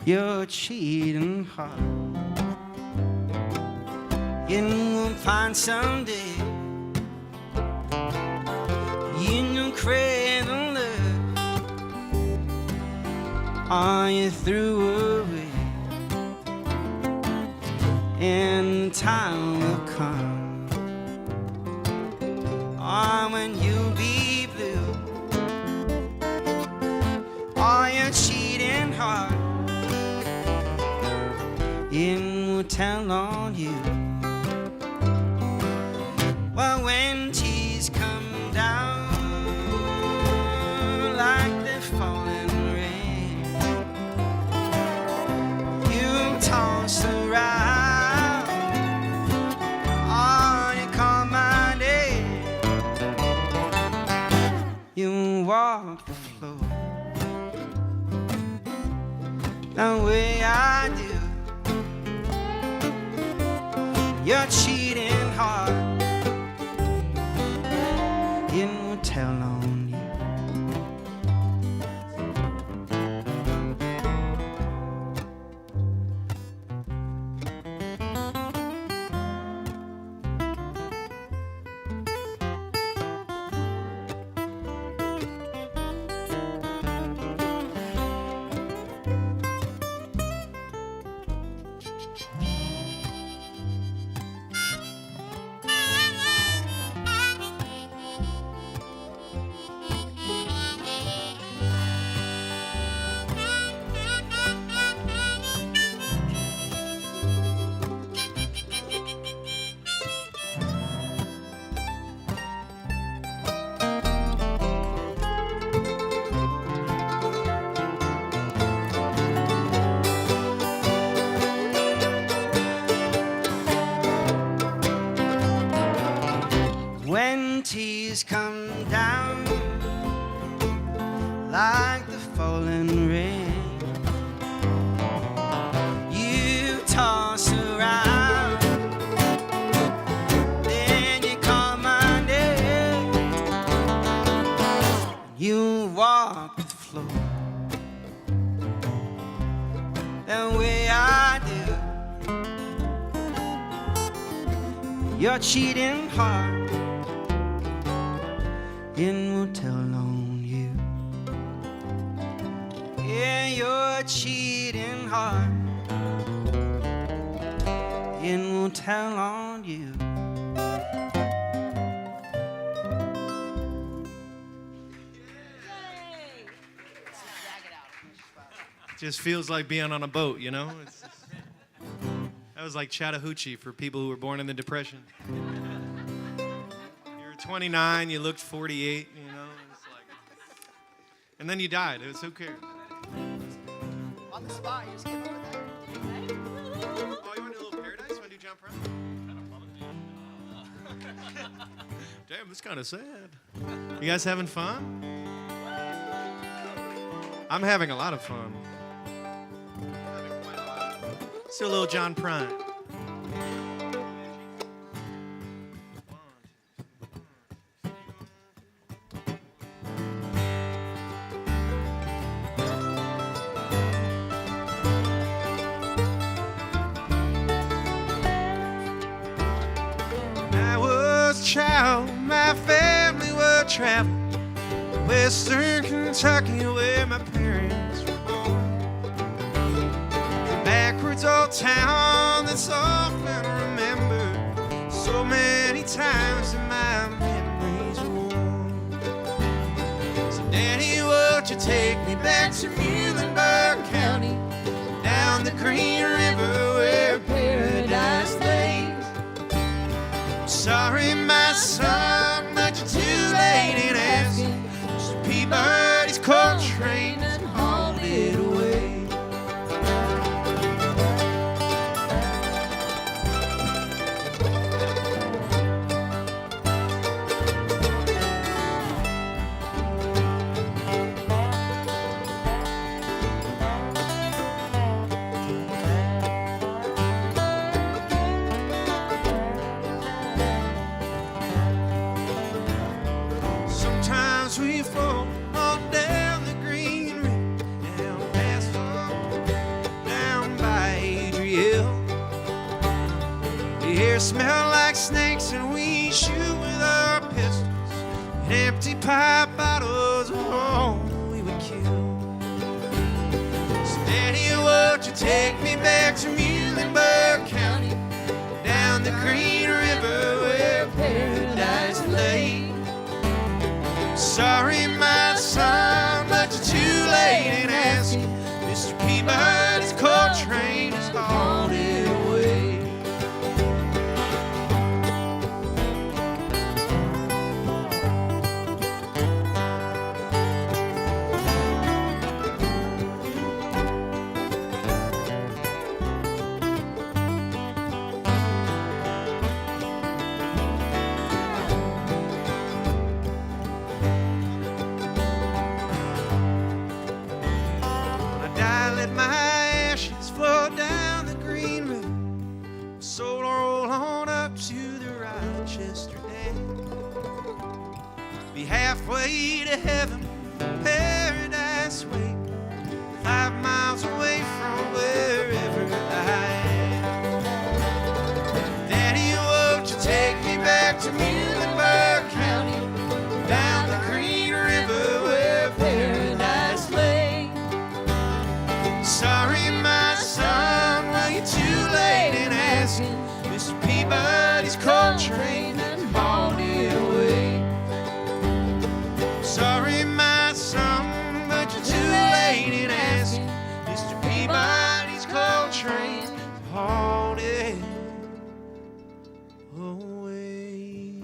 Your cheating heart, you will find someday. You know, cradle love, are you through away? And time will come, oh, when you'll be blue. Oh, your cheating heart, it will tell on you. Well, when tears come down like the falling rain, you toss around, oh, you call my name. You walk the floor the way I do. Your cheating heart, it will tell on you. your cheating heart, and will tell on you. Yeah, your cheating heart, and will tell on you. Just feels like being on a boat, you know? That was like Chattahoochee for people who were born in the Depression. You were 29, you looked 48, you know? It's like, and then you died. It was who cares? On the spot, you just came up with that. Oh, you want to do a little Paradise? You want to do John Prine? Damn, it's kind of sad. You guys having fun? I'm having a lot of fun. Let's do a little John Prine. I was a child, my family would travel Western Kentucky where my parents were born. Backwards old town that's often remembered so many times that my memories are worn. So Daddy, won't you take me back to Muhlenberg County, down the Green River where paradise lays? Sorry, my son, but you're too late in asking. Mr. Peabody's coal train and hauled it away. Sometimes we fall on down the Green River, down past Oak, down by Adriel. The air smell like snakes and we shoot with our pistols, and empty pipe bottles are all we would kill. So Daddy, won't you take me back to Muhlenberg County, down the Green River where paradise lay? Sorry, my son, but you're too late in asking. Mr. Peabody's coal train has hauled it away. Let my ashes flow down the Green River, so roll on up to the Rochester Dam. Be halfway to heaven, paradise way, 5 miles away from wherever I am. Daddy, won't you take me back to Muhlenberg County, down the Green River where paradise lay? Sorry, my son, well, you're too late in asking. Mr. Peabody's coal train and hauled it away. Sorry, my son, but you're too late in asking. Mr. Peabody's coal train hauled it away.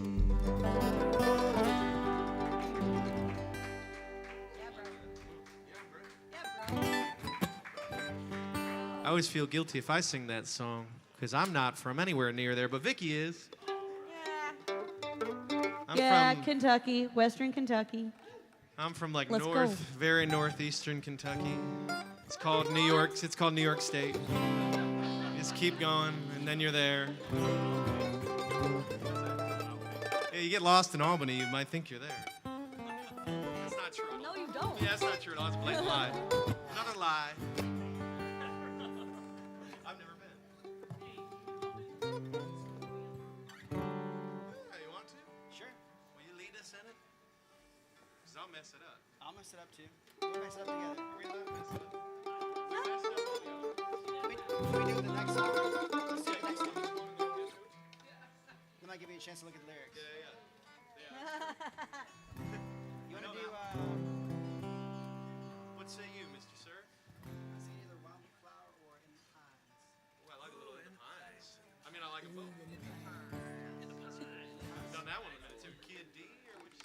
I always feel guilty if I sing that song because I'm not from anywhere near there, but Vicky is. I'm from Kentucky, Western Kentucky. I'm from like Let's north, go. very northeastern Kentucky. It's called New York. It's called New York State. Just keep going, and then you're there. Yeah, you get lost in Albany, you might think you're there. That's not true. No, you don't. Yeah, that's not true at all. It's a blatant lie. Another lie. I've never been. I'll mess it up. I'll mess it up too. We'll mess it up together. We love messing up. Can we do it the next song? Let's do it next song. Then I'll give you a chance to look at the lyrics. Yeah. You want to do, What say you, Mr. Sir? it's either Wildflower or In the Pines. Oh, I like a little In the Pines. I mean, I like them both. I've done that one in a minute too. Kid D or which?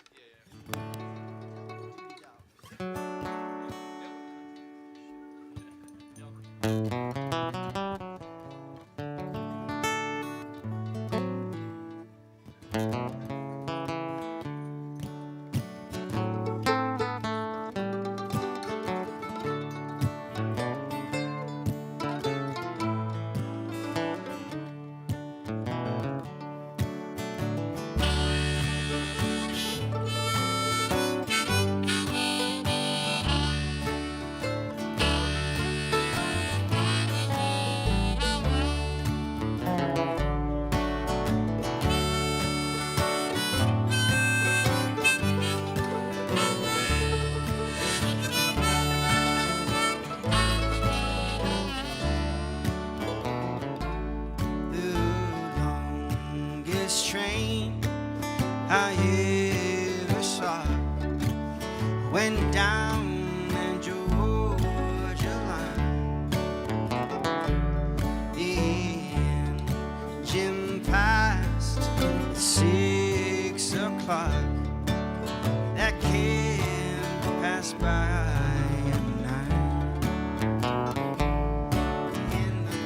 Train I ever saw went down the Georgia line. The engine passed at 6 o'clock. That can't pass by at night. In the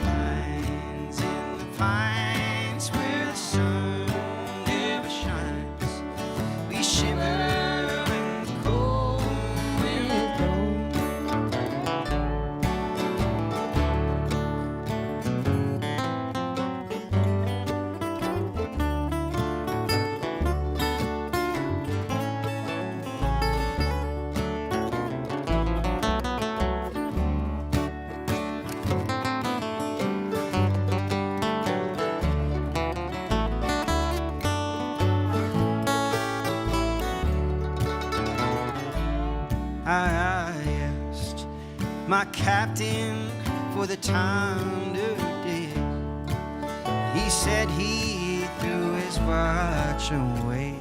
pines where the sun never shines, we shiver when the cold wind blows. I asked my captain for the time today. He said he threw his watch away.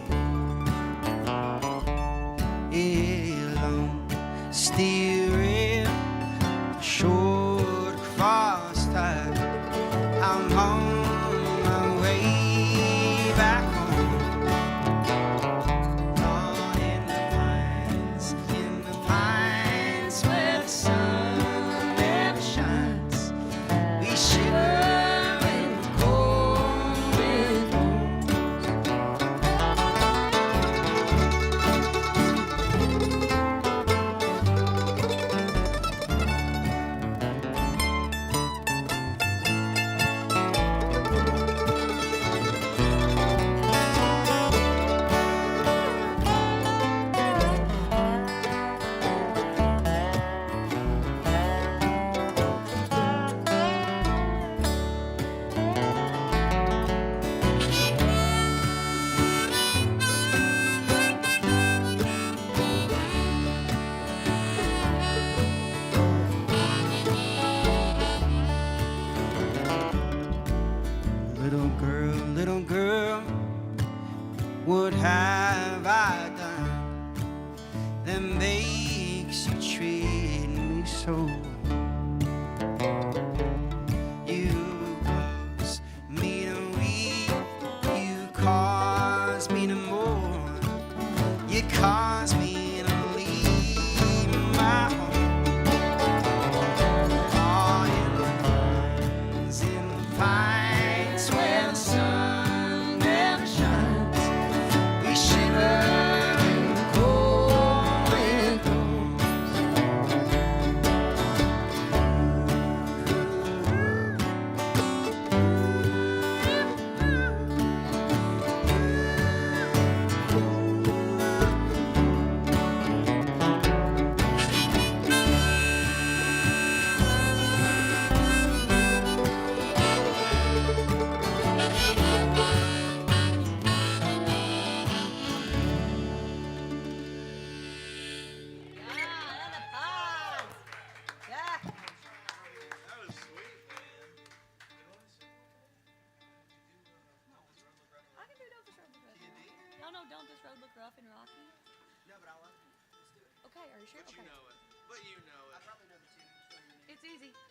Alone, steering short cross tide. I'm on my way back home. On in the pines where the sun never shines. We shiver when the cold wind blows.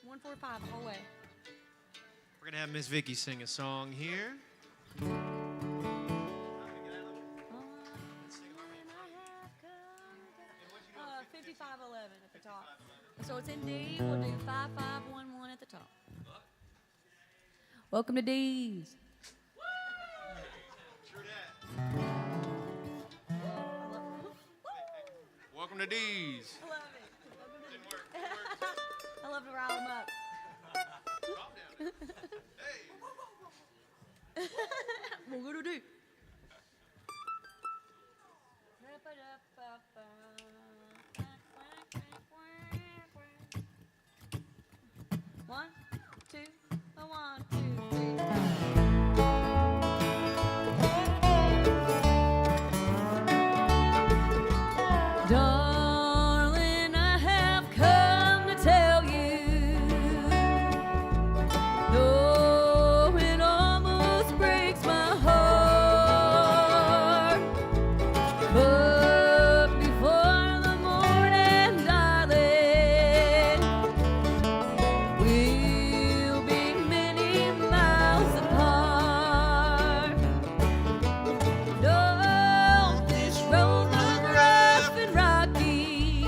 145 the whole way. We're going to have Miss Vicky sing a song here. 5511 at the top. So it's in D. We'll do 5511 at the top. Welcome to D's. True that. Welcome to D's. I love it. Didn't work. I love to rile them up. Calm down. Hey. We'll go to D. One, two, one, two, three. Darling, I have come to tell you, though it almost breaks my heart, but before the morning, darling, we'll be many miles apart. Don't this road look rough and rocky?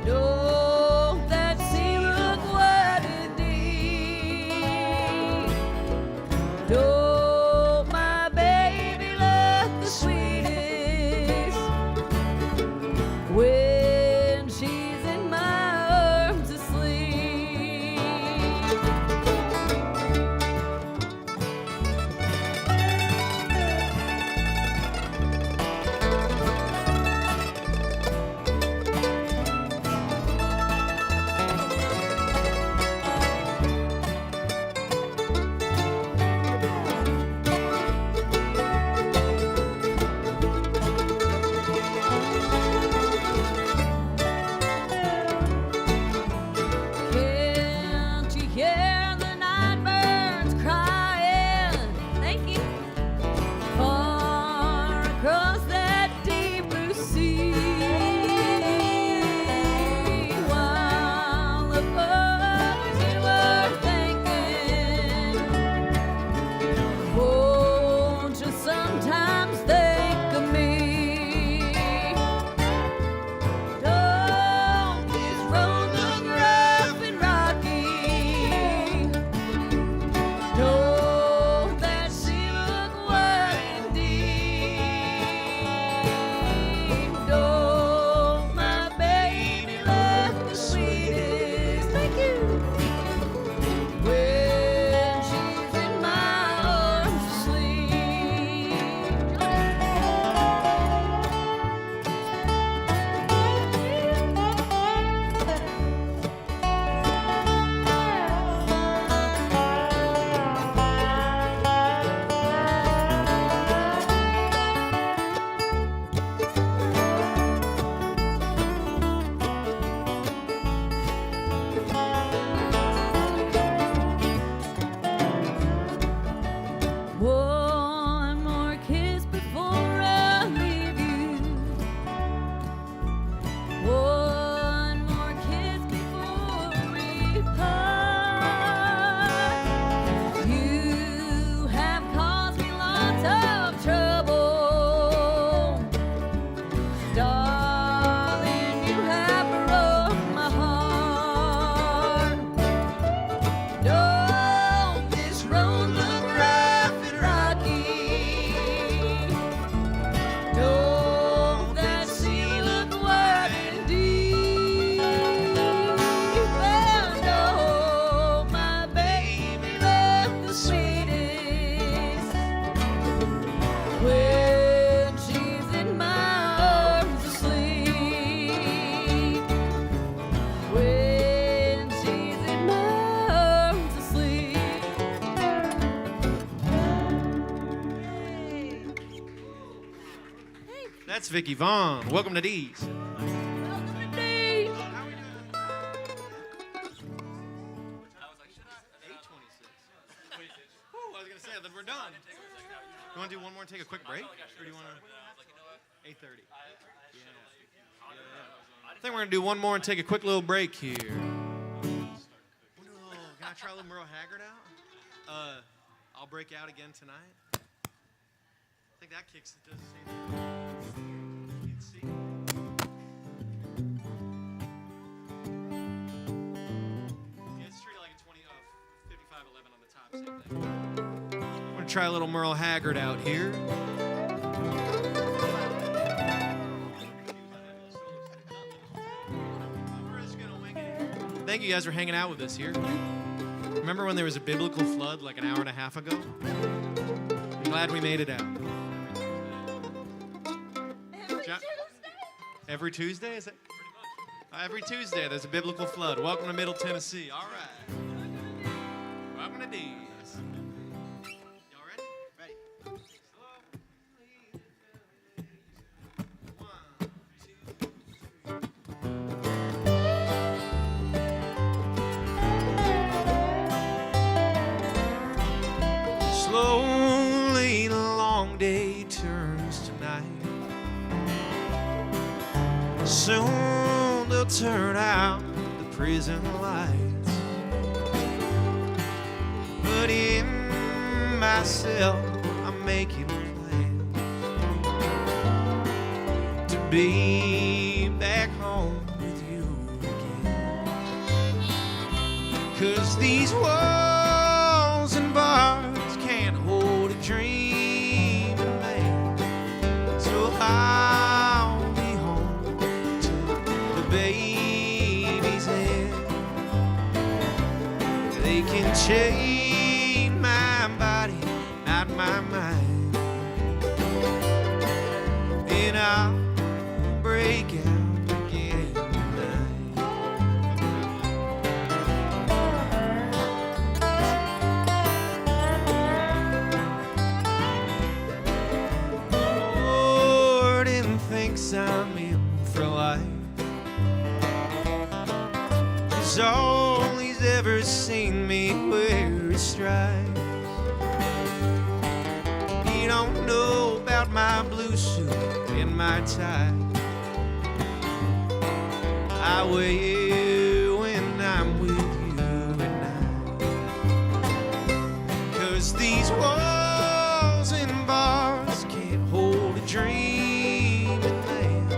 Don't that sea look water deep? Don't my baby look the sweetest when she's in my arms asleep? Can't you hear the night birds crying? Thank you. Far across that deep blue sea, while the birds you were thinking, won't you sometimes think of me? Don't this road look rough and rocky? Don't that sea look wide and deep? Don't my baby look the sweetest? Thank you. When she's in my arms asleep. One more kiss before I leave you. One more kiss before we part. You have caused me lots of trouble, darling. You have broke my heart. Don't this road look rough and rocky? Don't that sea look wide and deep? And don't my baby look the sweetest when she's in my arms asleep? When she's in my arms asleep. That's Vicky Vaughn. Welcome to D's. Welcome to D. How we doing? 8:26. Whew, I was going to say that we're done. You want to do one more and take a quick break? Or do you want to? 8:30. Yeah. think we're gonna do one more and take a quick little break here. Can I try a little Merle Haggard out? I'll break out again tonight. I think that kicks it. Does the same thing. You can see. Yeah, it's treated like a 5511 on the top. Same thing. I'm gonna try a little Merle Haggard out here. Thank you guys for hanging out with us here. Remember when there was a biblical flood like an hour and a half ago? I'm glad we made it out. Every Tuesday, is it? Every Tuesday, there's a biblical flood. Welcome to Middle Tennessee. All right. Welcome to D's. Y'all ready? Ready. Slowly the long day turns to night. Soon they'll turn out the prison lights. But in myself I'm making plans to be back home with you again. 'Cause these walls and bars can't hold a dream in me. So I'll be home to the baby's head. They can chain my body, not my mind. And I'll break out again tonight. Jordan thinks I'm in for life. 'Cause all he's ever seen me wear is stripes. He don't know about my blue suit and my tie. I wear when I'm with you at night. 'Cause these walls and bars can't hold a dream in land.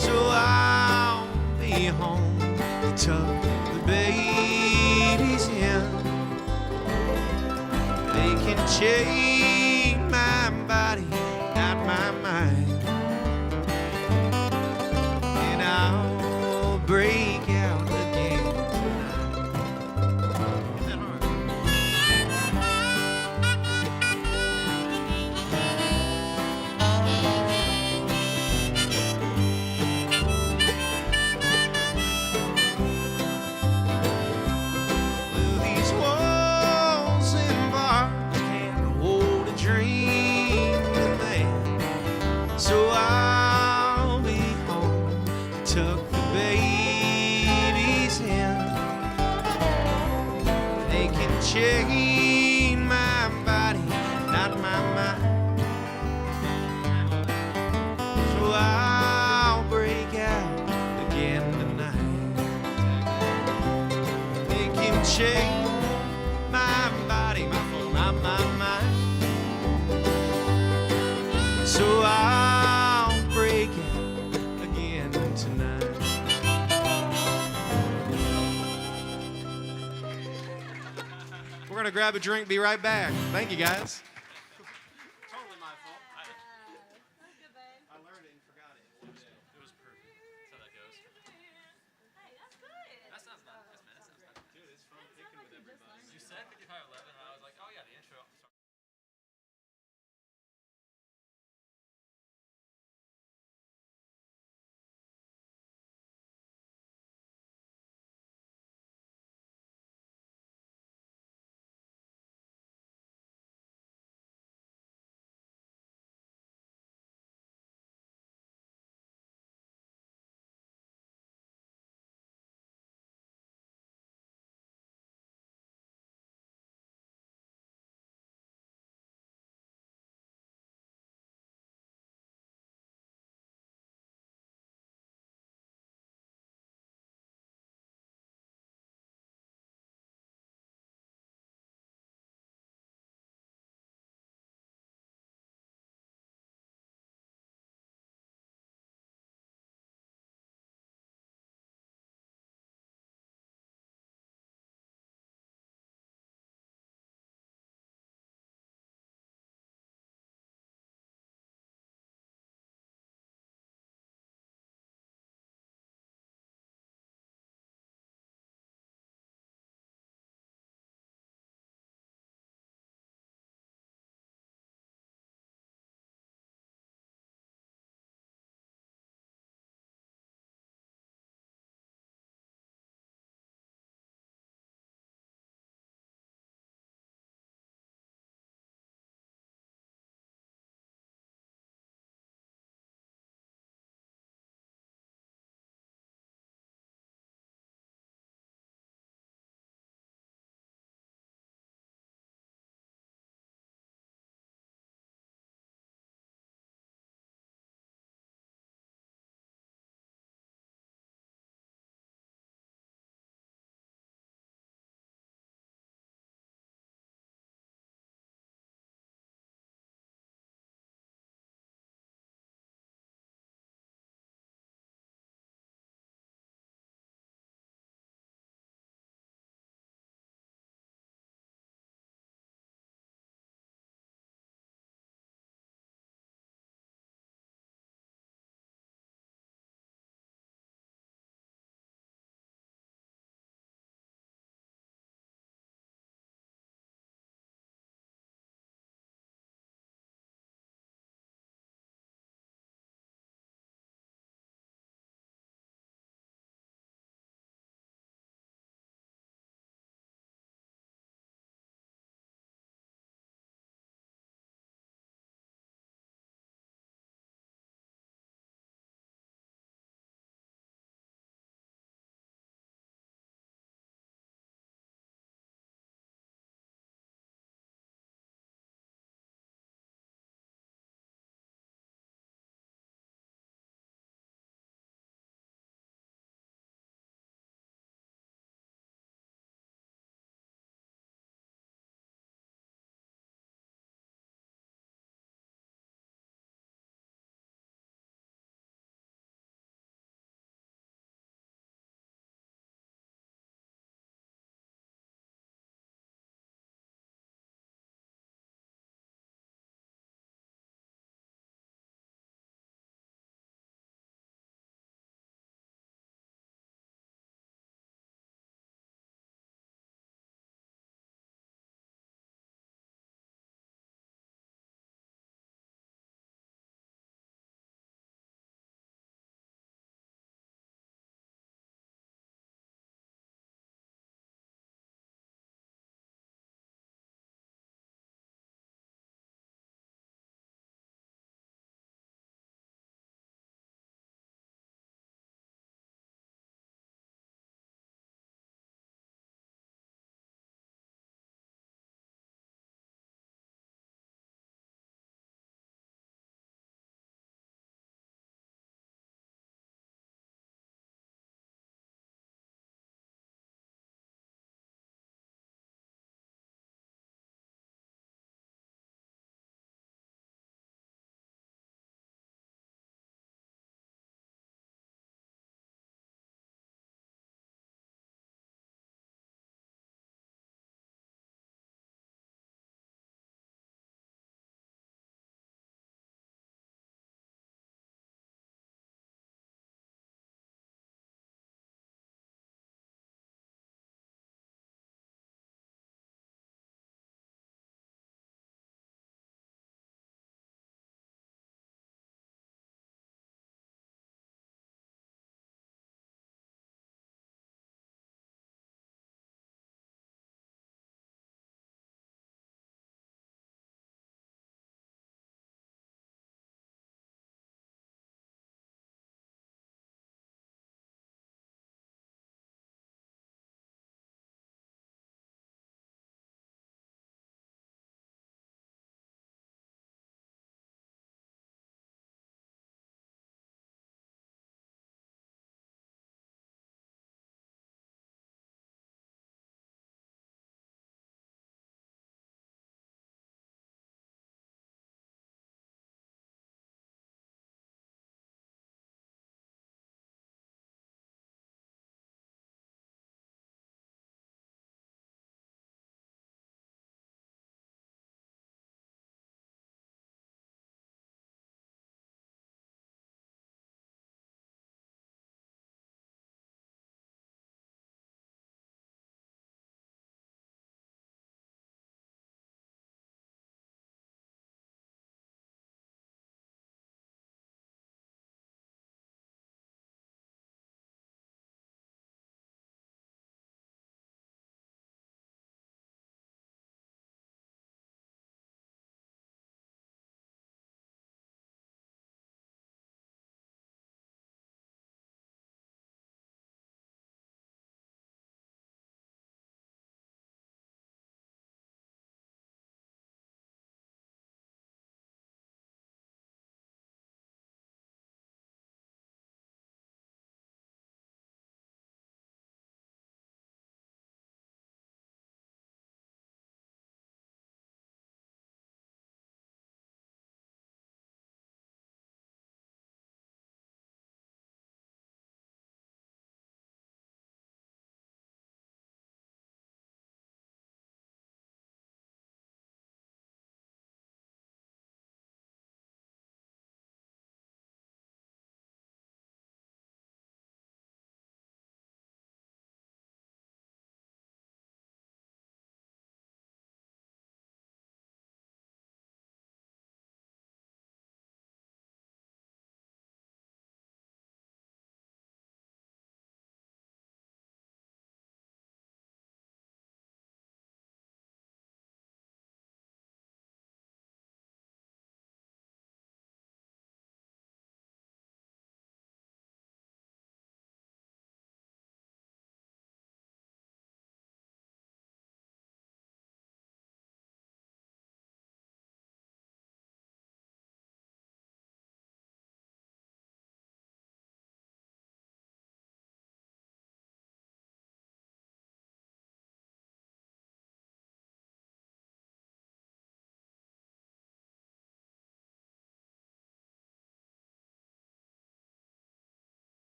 So I'll be home to tuck the babies in. They can chain my body, not my mind. And I'll break out again tonight. Isn't that hard? Well, these walls and bars can't hold a dream in them. So I'll be home to tuck the babies in. They can chain my body, not my mind. So I'll break out again tonight. They can chain my body, my mind. So I'll break out again tonight. We're gonna grab a drink, be right back. Thank you guys. Totally my fault. That's good, babe. I learned it and forgot it. It was perfect. That's how that goes. Hey, that's good. That sounds nice, man. That sounds nice. Dude, it's fun picking with everybody. You said 5511, and I was like, oh yeah, the intro.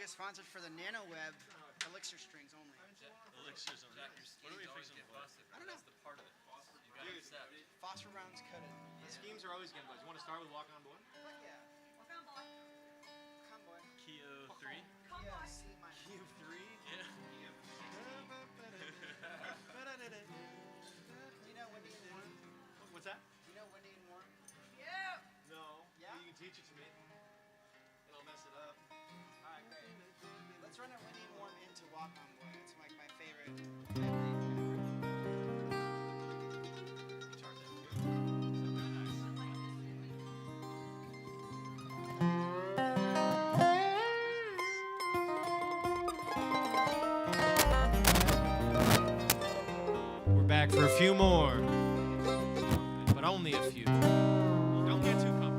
get sponsored for the NanoWeb elixir strings only. Elixirs on that. What are we fixing with plastic? I don't know. That's the part of it. You gotta accept. Phosphor rounds cut it. The schemes are always getting buzzed. You want to start with Walk On Boy? Heck yeah. Walk on, boy. Come, boy. Keo 3. Come, Yeah, boy. C minor. You three? Yeah. You know Wendy and Warren? What's that? You know Wendy and Warren? Yeah. No. Yeah? You can teach it to me. And I'll mess it up. Alright, great. Let's run a Wendy and Warren into Walk On Boy. It's like my favorite. You charge that too. We're back for a few more, but only a few. Don't get too comfortable.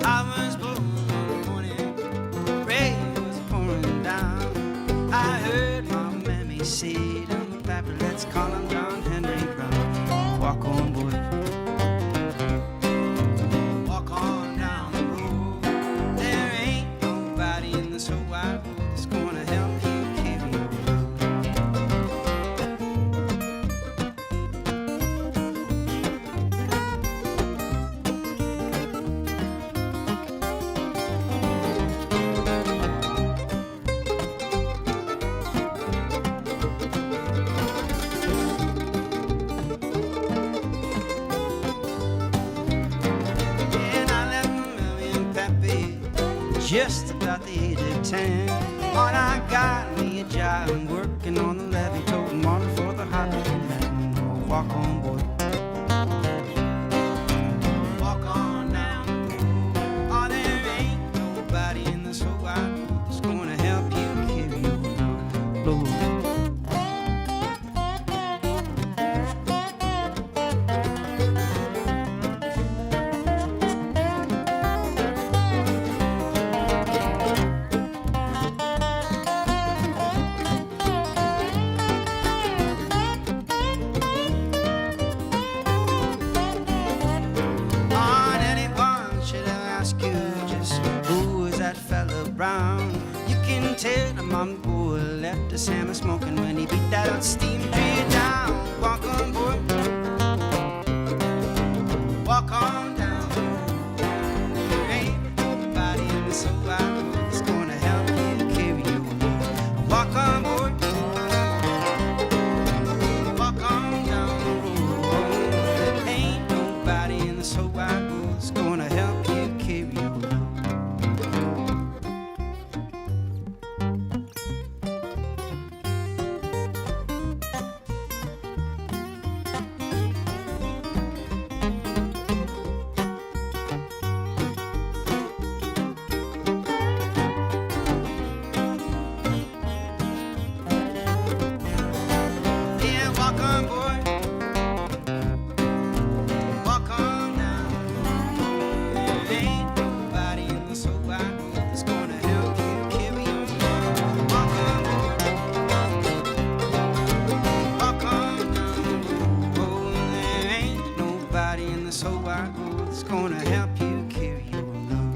I was born one morning, rain was pouring down. I heard my mammy say, "Little pappy, let's call him John Henry Brown. Walk on, boy. Walk on down the road. There ain't nobody in this whole wide world that's gonna help you carry your load." And I left my mammy and pappy just about the age of 10. On I got me a job working on the levee, toting water for the hot man. Walk on, boy. Walk on down the road. Oh, there ain't nobody in this whole wide world that's gonna help you carry your load. You can tell a mama boy left his hammer smoking when he beat that steam tree down. Walk on, boy. Walk on down. There ain't nobody in this whole wide world that's gonna help you carry your load. Walk on, boy. Walk on down the road. There ain't nobody in this whole wide world that's gonna help you carry your load. Yeah, walk on, boy. Walk on down. There ain't nobody in this whole wide world that's gonna help you carry your load. Walk on, boy. Walk on down. Oh, there ain't nobody in this whole wide world that's gonna help you carry your load.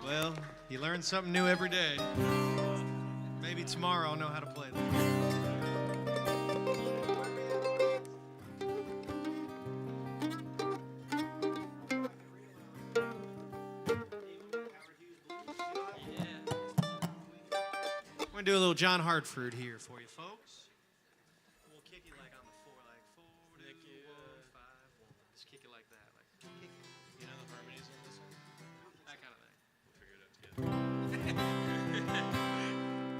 Well, you learn something new every day. Maybe tomorrow I'll know how to play them. I'm gonna do a little John Hartford here for you folks. We'll kick you like on the 4, like 4, 2, 1, 5, 1. Just kick it like that, like kick it. You know the harmonies on this one? That kind of thing. We'll figure it out together.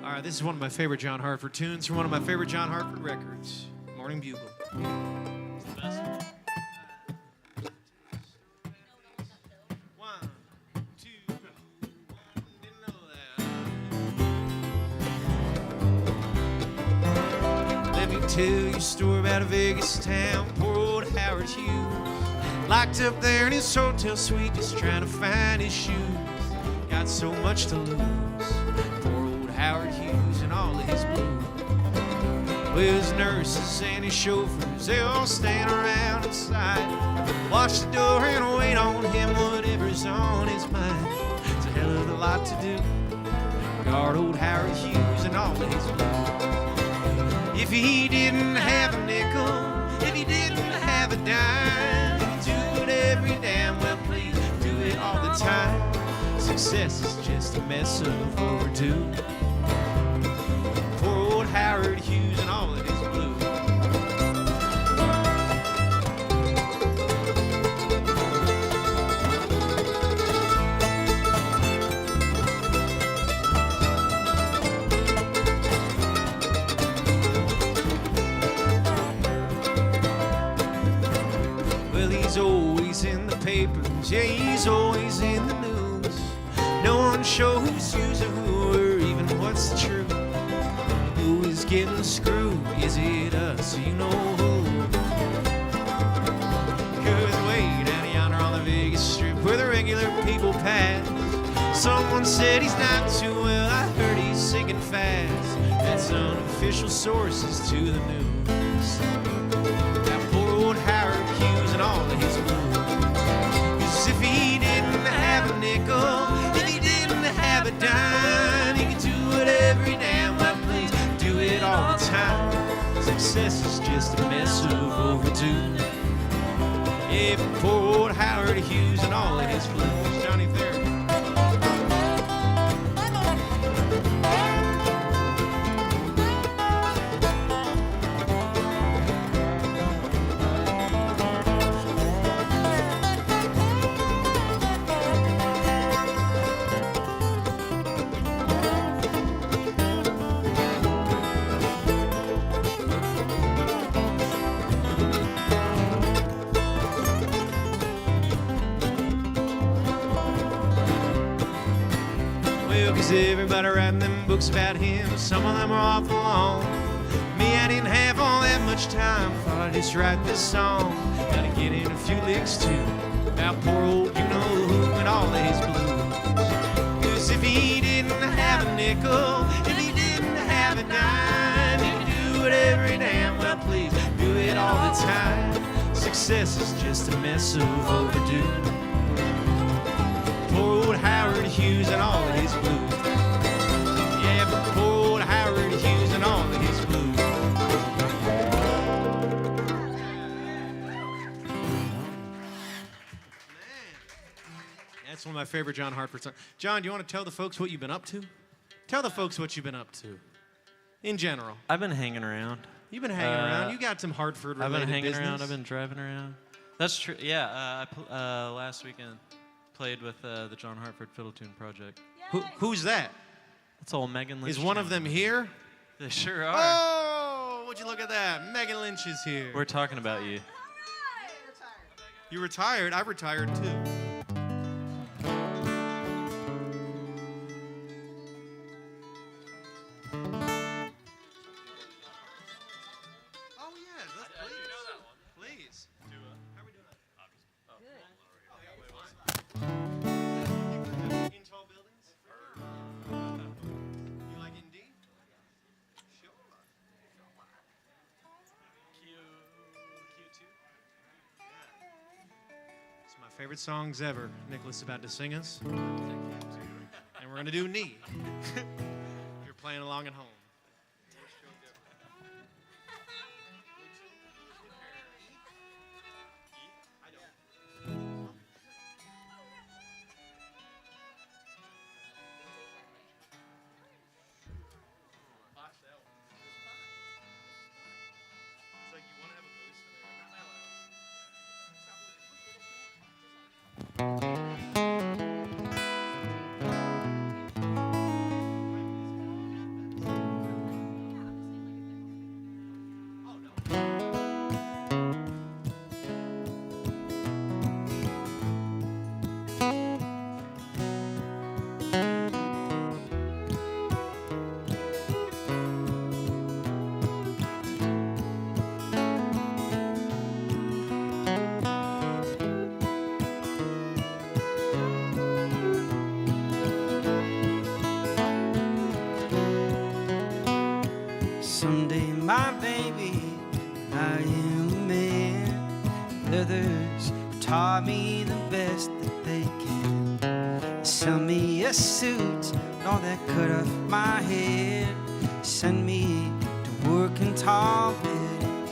All right, this is one of my favorite John Hartford tunes from one of my favorite John Hartford records, Morning Bugle. It's the best one. 1, 2, 1, didn't know that. Let me tell you a story about a Vegas town, poor old Howard Hughes. Locked up there in his hotel suite, just trying to find his shoes. Got so much to lose. Poor old Howard Hughes and all of his blues. Well, his nurses and his chauffeurs, they all stand around inside. Watch the door and wait on him, whatever's on his mind. It's a hell of a lot to do. Guard old Howard Hughes and all of his blues. If he didn't have a nickel, if he didn't have a dime, he could do it every damn well, please do it all the time. Success is just a mess of overdue. Poor old Howard Hughes and all of his blues. Well, he's always in the papers, yeah, he's always in the news. No one shows who's a who or even what's the truth. Who is getting screwed? Is it us? You know who? 'Cause way down yonder on the Vegas Strip where the regular people pass, someone said he's not too well. I heard he's sinking fast. That's unofficial sources to the news. That poor old Howard Hughes and all of his blues. 'Cause if he didn't have a nickel, if he didn't have a dime, he could do it every damn well, please do it all the time. Success is just a mess of overdue. Yeah, poor old Howard Hughes and all of his blues. Johnny Fair. Cause everybody writing them books about him, some of them are awful long. Me, I didn't have all that much time, thought I'd just write this song. Gotta get in a few licks too, about poor old you-know-who and all of his blues. Cause if he didn't have a nickel, if he didn't have a dime, he could do it every damn well, please do it all the time. Success is just a mess of overdue. That's one of my favorite John Hartford songs. John, do you want to tell the folks what you've been up to? Tell the folks what you've been up to, in general. I've been hanging around. You've been hanging around. You got some Hartford-related I've been hanging business. around. I've been driving around. That's true. Yeah, last weekend played with the John Hartford Fiddle Tune Project. Who's that? That's all Megan Lynch. Is one of them here? They sure are. Oh, would you look at that? Megan Lynch is here. We're talking about you. You retired? I retired too. Oh yeah, please. How are we doing? In tall buildings? You like in D? Sure. Q2. It's my favorite songs ever. Nicholas is about to sing us. And we're going to do knee. You're playing along at home. Someday, my baby, I am a man. Others taught me the best that they can. Sell me a suit, and all that cut off my head. Send me to work in tall buildings.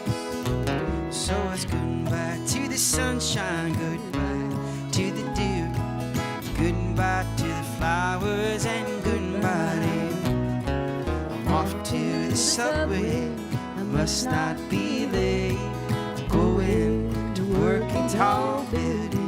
So it's goodbye to the sunshine, goodbye to the dew, goodbye to the flowers, and goodbye to you. Off to the subway, I must not be late. Going to work in tall buildings.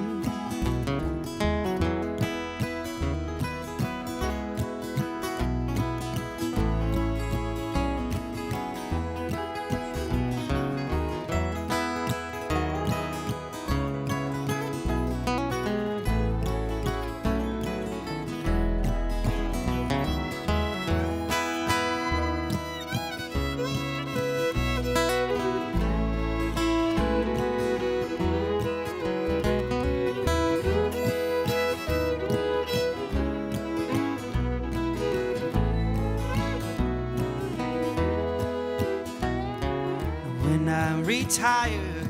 When I'm retired,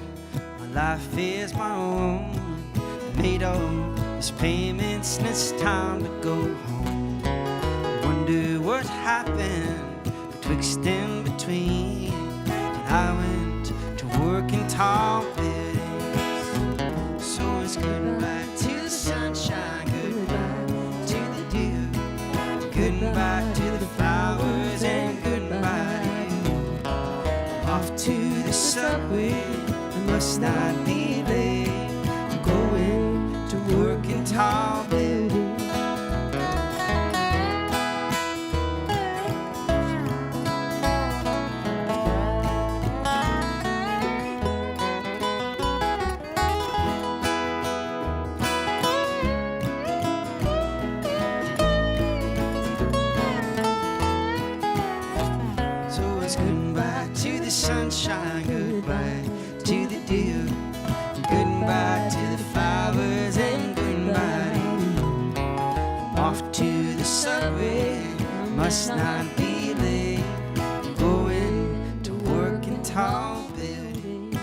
my life is my own. Made all these payments, and it's time to go home. Wonder what happened betwixt and between. And I went to work in tall buildings. So it's goodbye to the sunshine, goodbye to the dew, goodbye to the flowers, and goodbye to you. Off to the subway, I must not be late. I'm going to work in tall buildings. So it's goodbye to the sunshine, goodbye to the dew, goodbye to the flowers, and goodbye to you. I'm off to the subway, I must not be late. I'm going to work in tall buildings.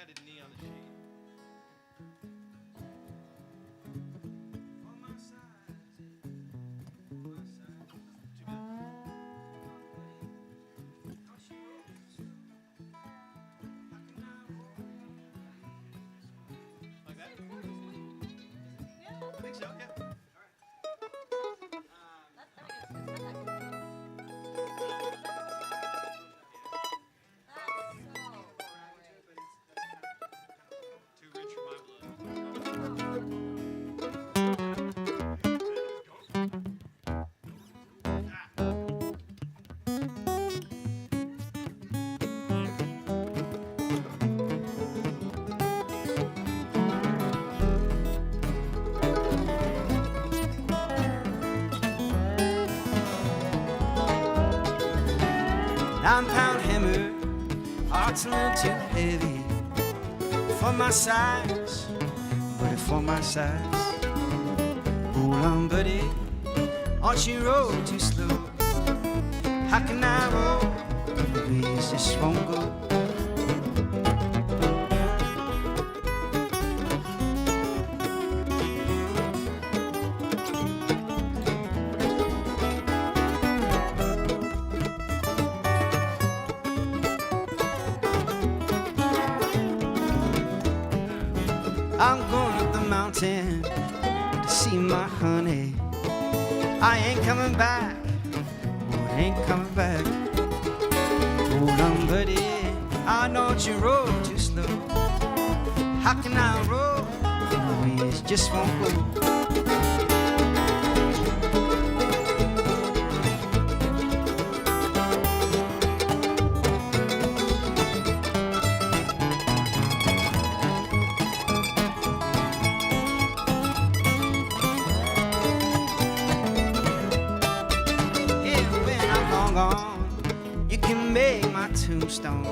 added knee on the sheet. Too bad. Like that? I think so, yeah. Too rich for my blood. Nine-pound hammer, heart's a little too heavy for my size, but for my size. Hold on, buddy, aren't you roll too slow? How can I roll? Please, this won't go. I'm going up the mountain to see my honey. I ain't coming back, oh, I ain't coming back. Hold on, buddy, I don't you roll too slow. How can I roll? The ways just won't go. You can make my tombstone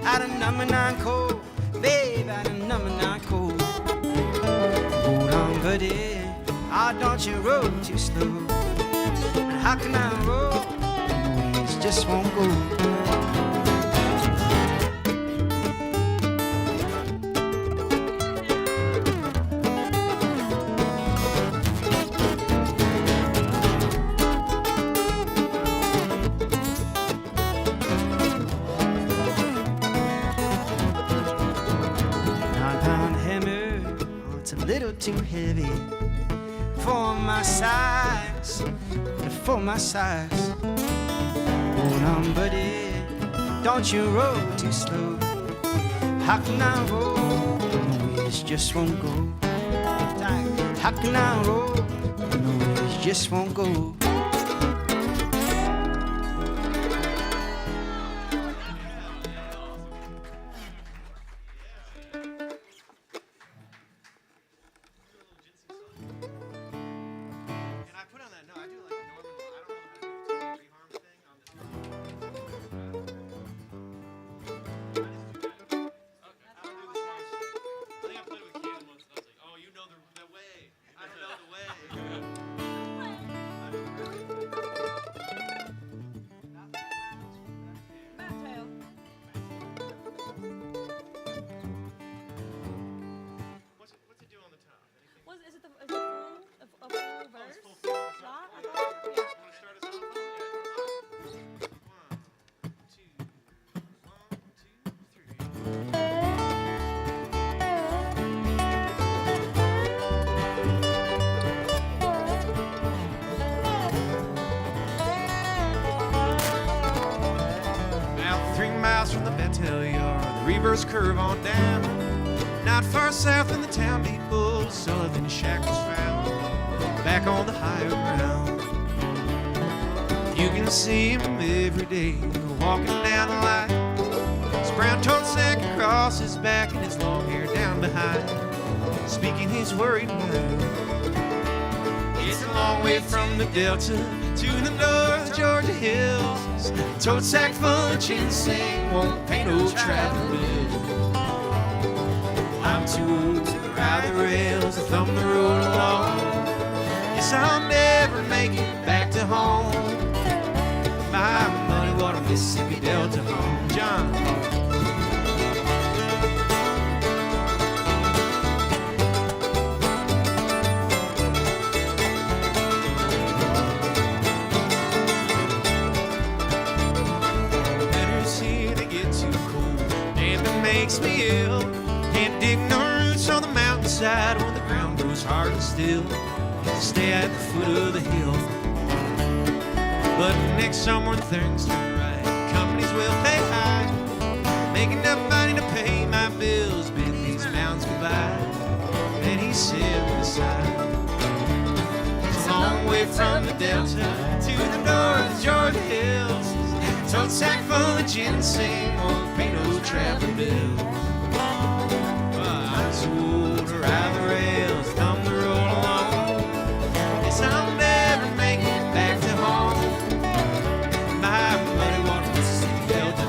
out of number 9 coal, babe, out of number 9 coal. Hold on, buddy, ah, don't you roll too slow. How can I roll? The ways just won't go. It's a little too heavy for my size, for my size. Hold on, buddy, don't you roll too slow. How can I roll? The ways just won't go. How can I roll? The ways just won't go. From the Bethel yard, the reverse curve on down. Not far south in the town, people, Sullivan Shack was found. Back on the higher ground, you can see him every day, walking down the line. His brown tote sack across his back and his long hair down behind, speaking his worried mind. It's a long way from the Delta to the North Georgia hills. Tote sack full of ginseng won't pay no travel bill. I'm too old to ride the rails or thumb the road along. Guess I'll never make it back to home. My money, what a Mississippi Delta home, John. makes me ill. Can't dig no roots on the mountainside when the ground grows hard and still. Stay at the foot of the hill. But next summer when things turn right, companies will pay high, make enough money to pay my bills, bid these mountains goodbye. And he said with a sigh, it's a long way from the Delta to the North Georgia hills. Tote sack full of ginseng won't pay no traveling bills. I'm too old to ride the rails, come to roll along. Guess I'll never make it back to home. My money wants Mississippi Delta.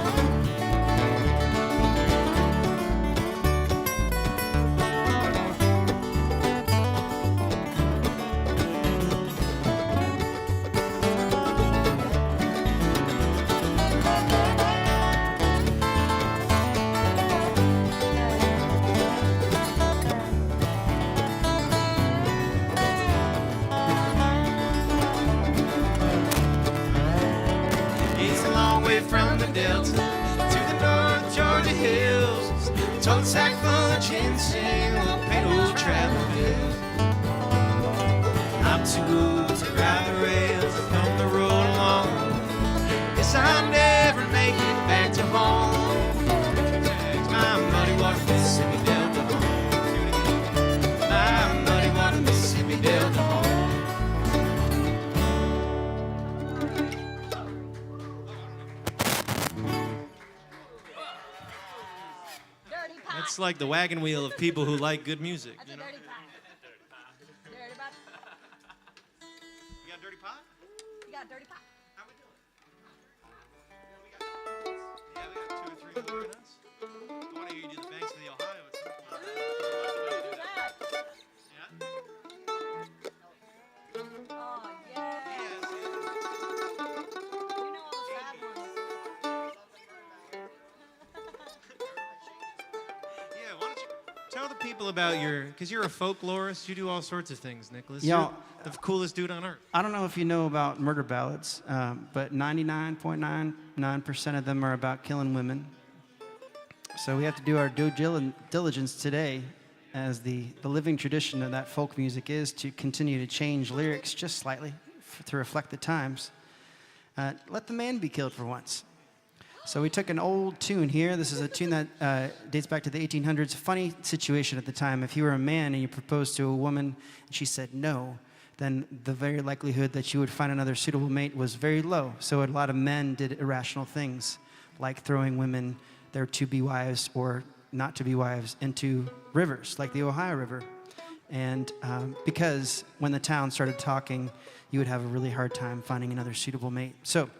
It's a long way from the Delta to the North Georgia hills. Tote sack full of ginseng won't pay no travel bills. I'm too old to ride the rails, come to roll along. Guess I'll never make it back to home. My money wants Mississippi Delta home. My money wants Mississippi Delta home. Dirty pie. It's like the wagon wheel of people who like good music. That's a dirty pie. Dirty pie. You got dirty pie? You got dirty pie. How we doing? Yeah, we got 2 or 3 more in us. I want to hear you do the Banks of the Ohio at some point. Yeah? Oh, yeah. Yes, yes. You know all the sad ones. Yeah, why don't you tell the people about because you're a folklorist, you do all sorts of things, Nicholas. Yeah. You're the coolest dude on earth. I don't know if you know about murder ballads, but 99.99% of them are about killing women. So we have to do our due diligence today, as the living tradition of that folk music is to continue to change lyrics just slightly to reflect the times. Let the man be killed for once. So we took an old tune here. This is a tune that dates back to the 1800s. Funny situation at the time. If you were a man and you proposed to a woman and she said no, then the very likelihood that you would find another suitable mate was very low. So a lot of men did irrational things, like throwing women, their to-be wives or not to-be wives, into rivers, like the Ohio River. And because when the town started talking, you would have a really hard time finding another suitable mate. So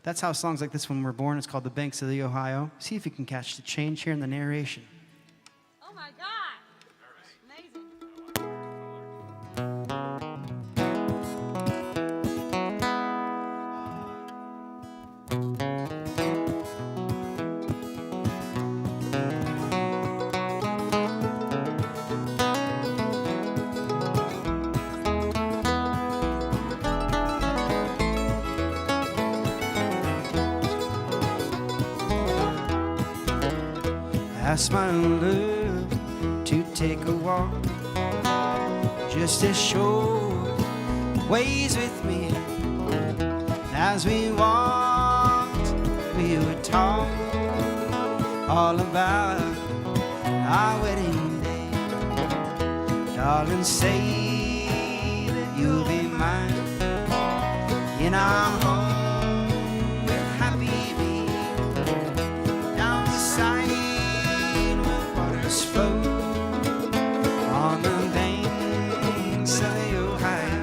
that's how songs like this one were born. It's called The Banks of the Ohio. See if you can catch the change here in the narration. Oh, my God. Amazing. Ask my love to take a walk, just a short ways with me. As we walked, we would talk all about our wedding day. Darling, say that you'll be mine in our home with happy be. Down the side where waters flow on the banks of the Ohio.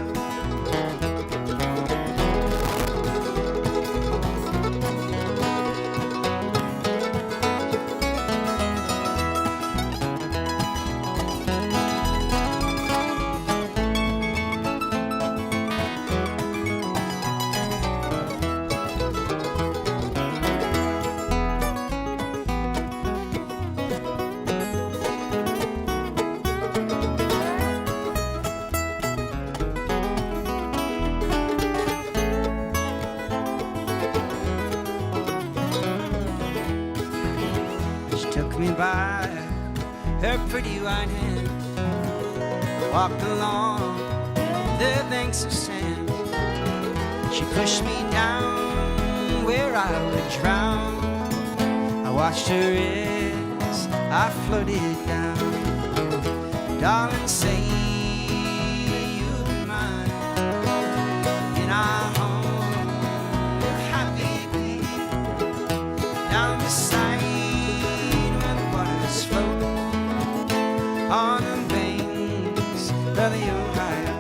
me by her pretty white hand. Walked along the banks of sand. She pushed me down where I would drown. I watched her as I floated down. Darling, say you'll be mine in our home, happy baby. Down the side where the waters flow on the banks of the Ohio.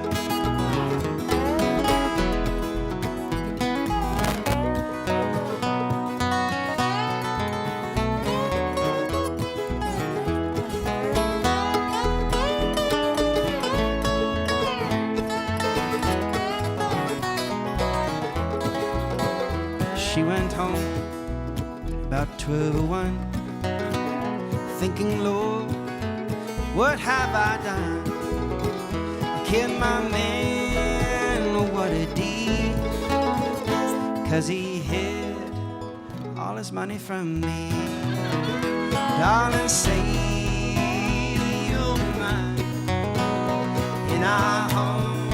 She went home about 12:01, thinking, Lord, what have I done? I killed my man, oh, what a deed, 'cause he hid all his money from me. Darling, say you'll be mine in our home,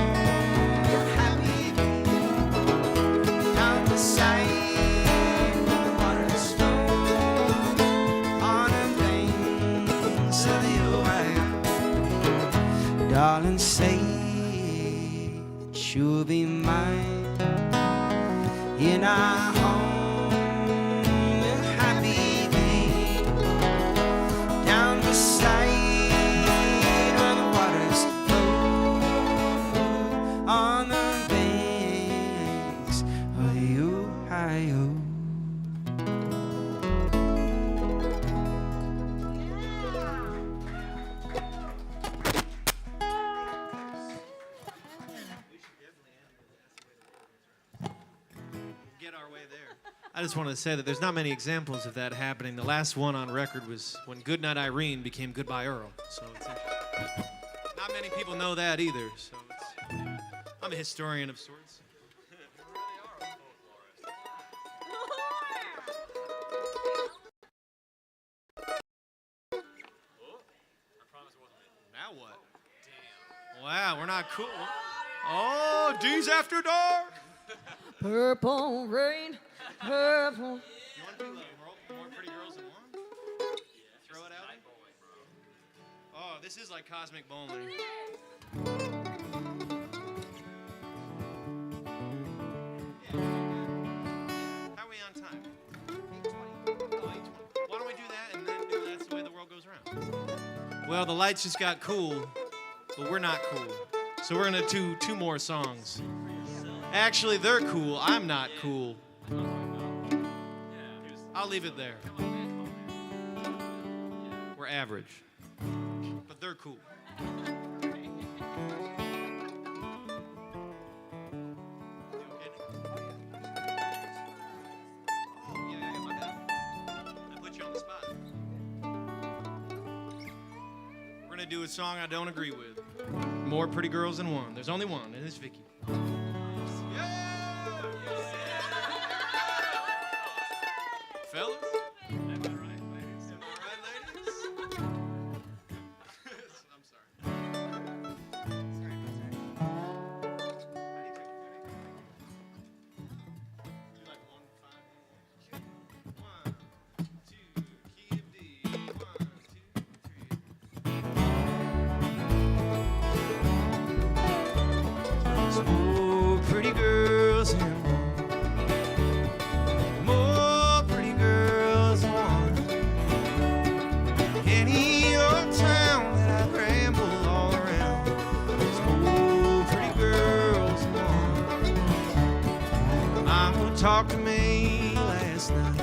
happy baby. Down the side darling, say that you'll be mine in our home, happy baby. Down the side where the waters flow on the banks of the Ohio. I just want to say that there's not many examples of that happening. The last one on record was when Goodnight Irene became Goodbye Earl. So it's not many people know that either. So I'm a historian of sorts. Now what? Damn. Wow, we're not cool. Oh, D's After Dark. Purple rain, purple. You want to do more Pretty Girls Than One? Throw it out. Oh, this is like cosmic bowling. How are we on time? 8:20. Oh, 8:20. Why don't we do that and then do that's the way the world goes around? Well, the lights just got cool, but we're not cool. So we're gonna do 2 more songs. Actually, they're cool. I'm not cool. I'll leave it there. We're average. But they're cool. We're gonna do a song I don't agree with. More Pretty Girls Than One. There's only one, and it's Vicky. Fellas? Am I right, ladies? Am I right, ladies? I'm sorry. Do like 1, 5. 1, 2, key of D. 1, 2, 3. So pretty girls and talked to me last night,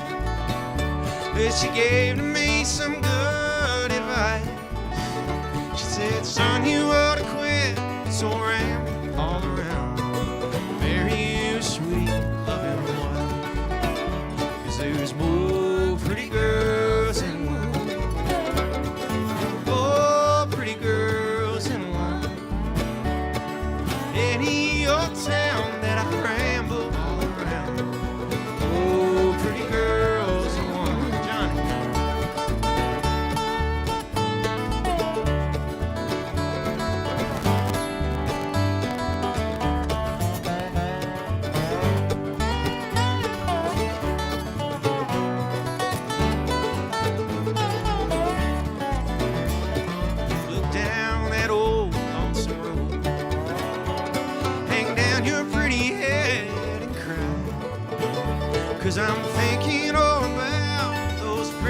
but she gave to me some good advice. She said, son, you ought to quit so rambling all around. Marry you a sweet, loving wife, 'cause there's more pretty girls than one. More pretty girls than one. Any old town that I ramble all around. Oh, pretty girls and one. Johnny.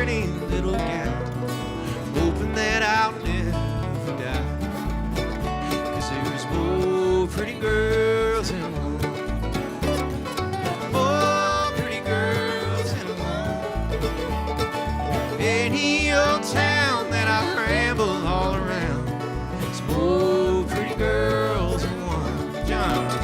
pretty little gal, hoping that I'll never die. 'Cause there's more pretty girls in one, more pretty girls in one. Any old town that I ramble all around, there's more pretty girls in one. John.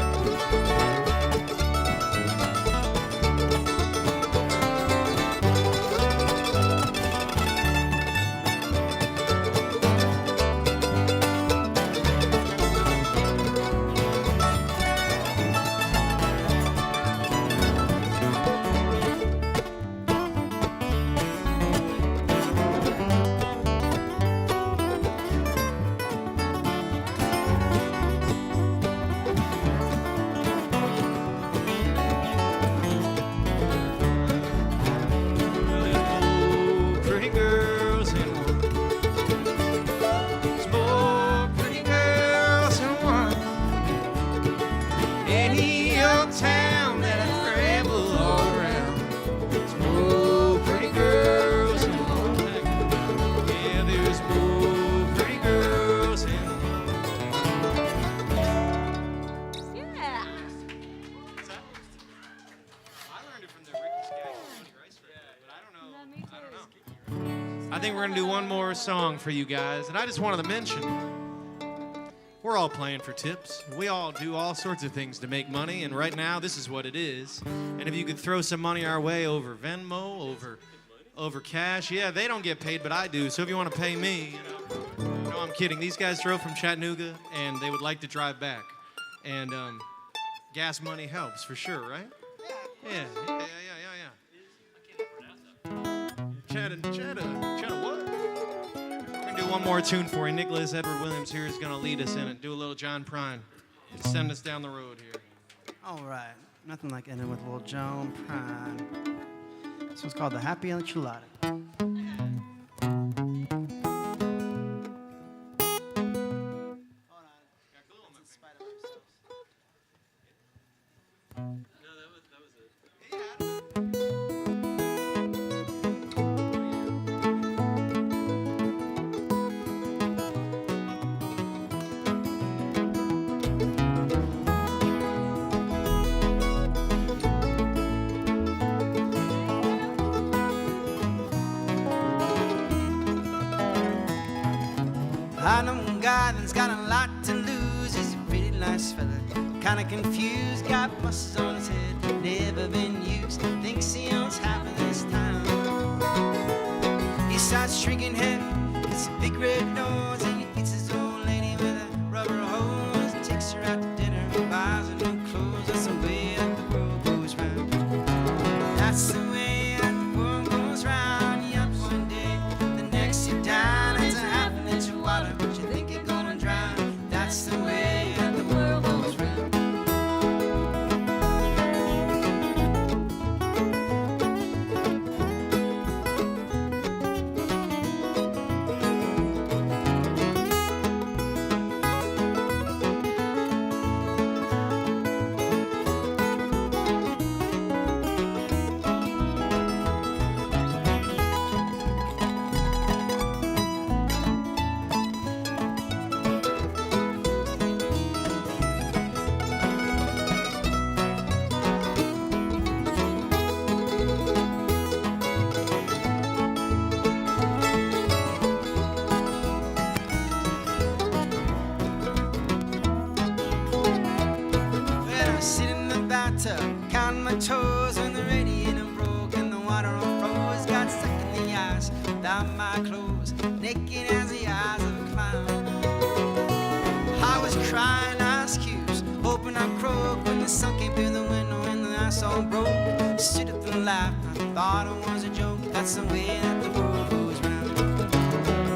Pretty girls in one. There's more pretty girls in one. Any old town that I ramble all around, there's more pretty girls in one. Yeah, there's more pretty girls in one. Yeah. I learned it from the Ricky Skaggs and Tony Rice record, but I don't know. No, me I don't too. know. I think we're gonna do one more song for you guys, and I just wanted to mention we're all playing for tips. We all do all sorts of things to make money, and right now this is what it is. And if you could throw some money our way over Venmo, over cash, yeah, they don't get paid, but I do. So if you want to pay me, no, I'm kidding. These guys drove from Chattanooga, and they would like to drive back, and gas money helps for sure, right? Yeah. Chatta what? We're gonna do one more tune for you. Nicholas Edward Williams here is gonna lead us in it. Do a little John Prine to send us down the road here. All right. Nothing like ending with a little Joan Prime. This one's called The Happy Enchilada. I know one guy that's got a lot to lose. He's a pretty nice fella, kinda confused, got muscles on his head, never been used, thinks he owns half of this town. He starts shrinking heavy, gets a big red nose, and he beats his old lady with a rubber hose, takes her out to dinner and buys her new clothes. That's the way that the world goes round. That's the way that the world goes round. You up one day, the next you're down. It's a half an inch of water, but you think you're gonna drown. That's the way that the world goes round. When I sit in the bathtub, counting my toes, when the radiator broke and the water all froze, got stuck in the ice without my clothes, naked as the eyes of a clown. I was crying ice cubes, hoping I'd croak when the sun came through the window and the ice all broke. Stood up and laughed, I thought it was a joke. That's the way that the world goes round.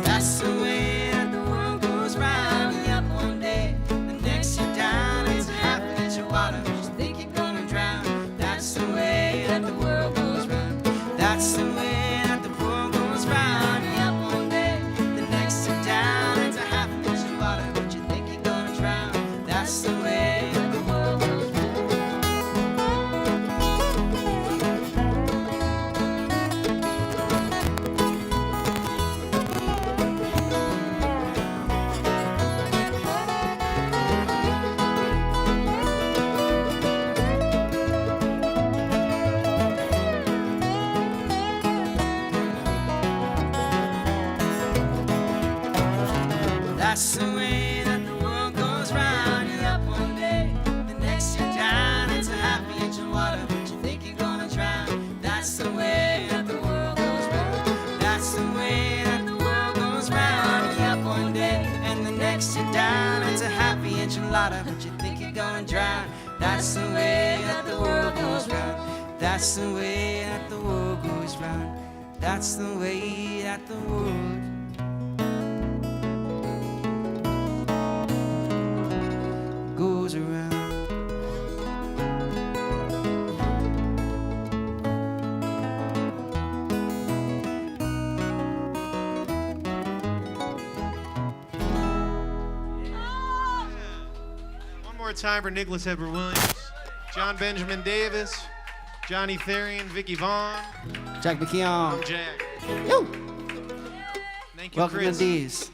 That's the way that the world goes round. You up one day, the next you're down. It's a half an inch of water, but you think you're gonna drown. That's the way that the world goes round. That's the way that the world goes round. You up one day, the next you're down. It's a half an inch of water, but you think you're gonna drown. That's the way that the world goes round. That's the way that the world goes round. You're up one day, the next you're down. It's a happy inch of water, but you think you're gonna drown. That's the way that the world goes round. That's the way that the world goes round. You're up one day, and the next you're down. It's a happy enchilada, but you think you're gonna drown. That's the way that the world goes round. That's the way that the world goes round. That's the way that the world goes around. One more time for Nicholas Edward Williams, John Benjamin Davis, Johnny Therian, Vicky Vaughn. Jack McKeon. I'm Jack. Yo. Thank you, Welcome Chris. to D's.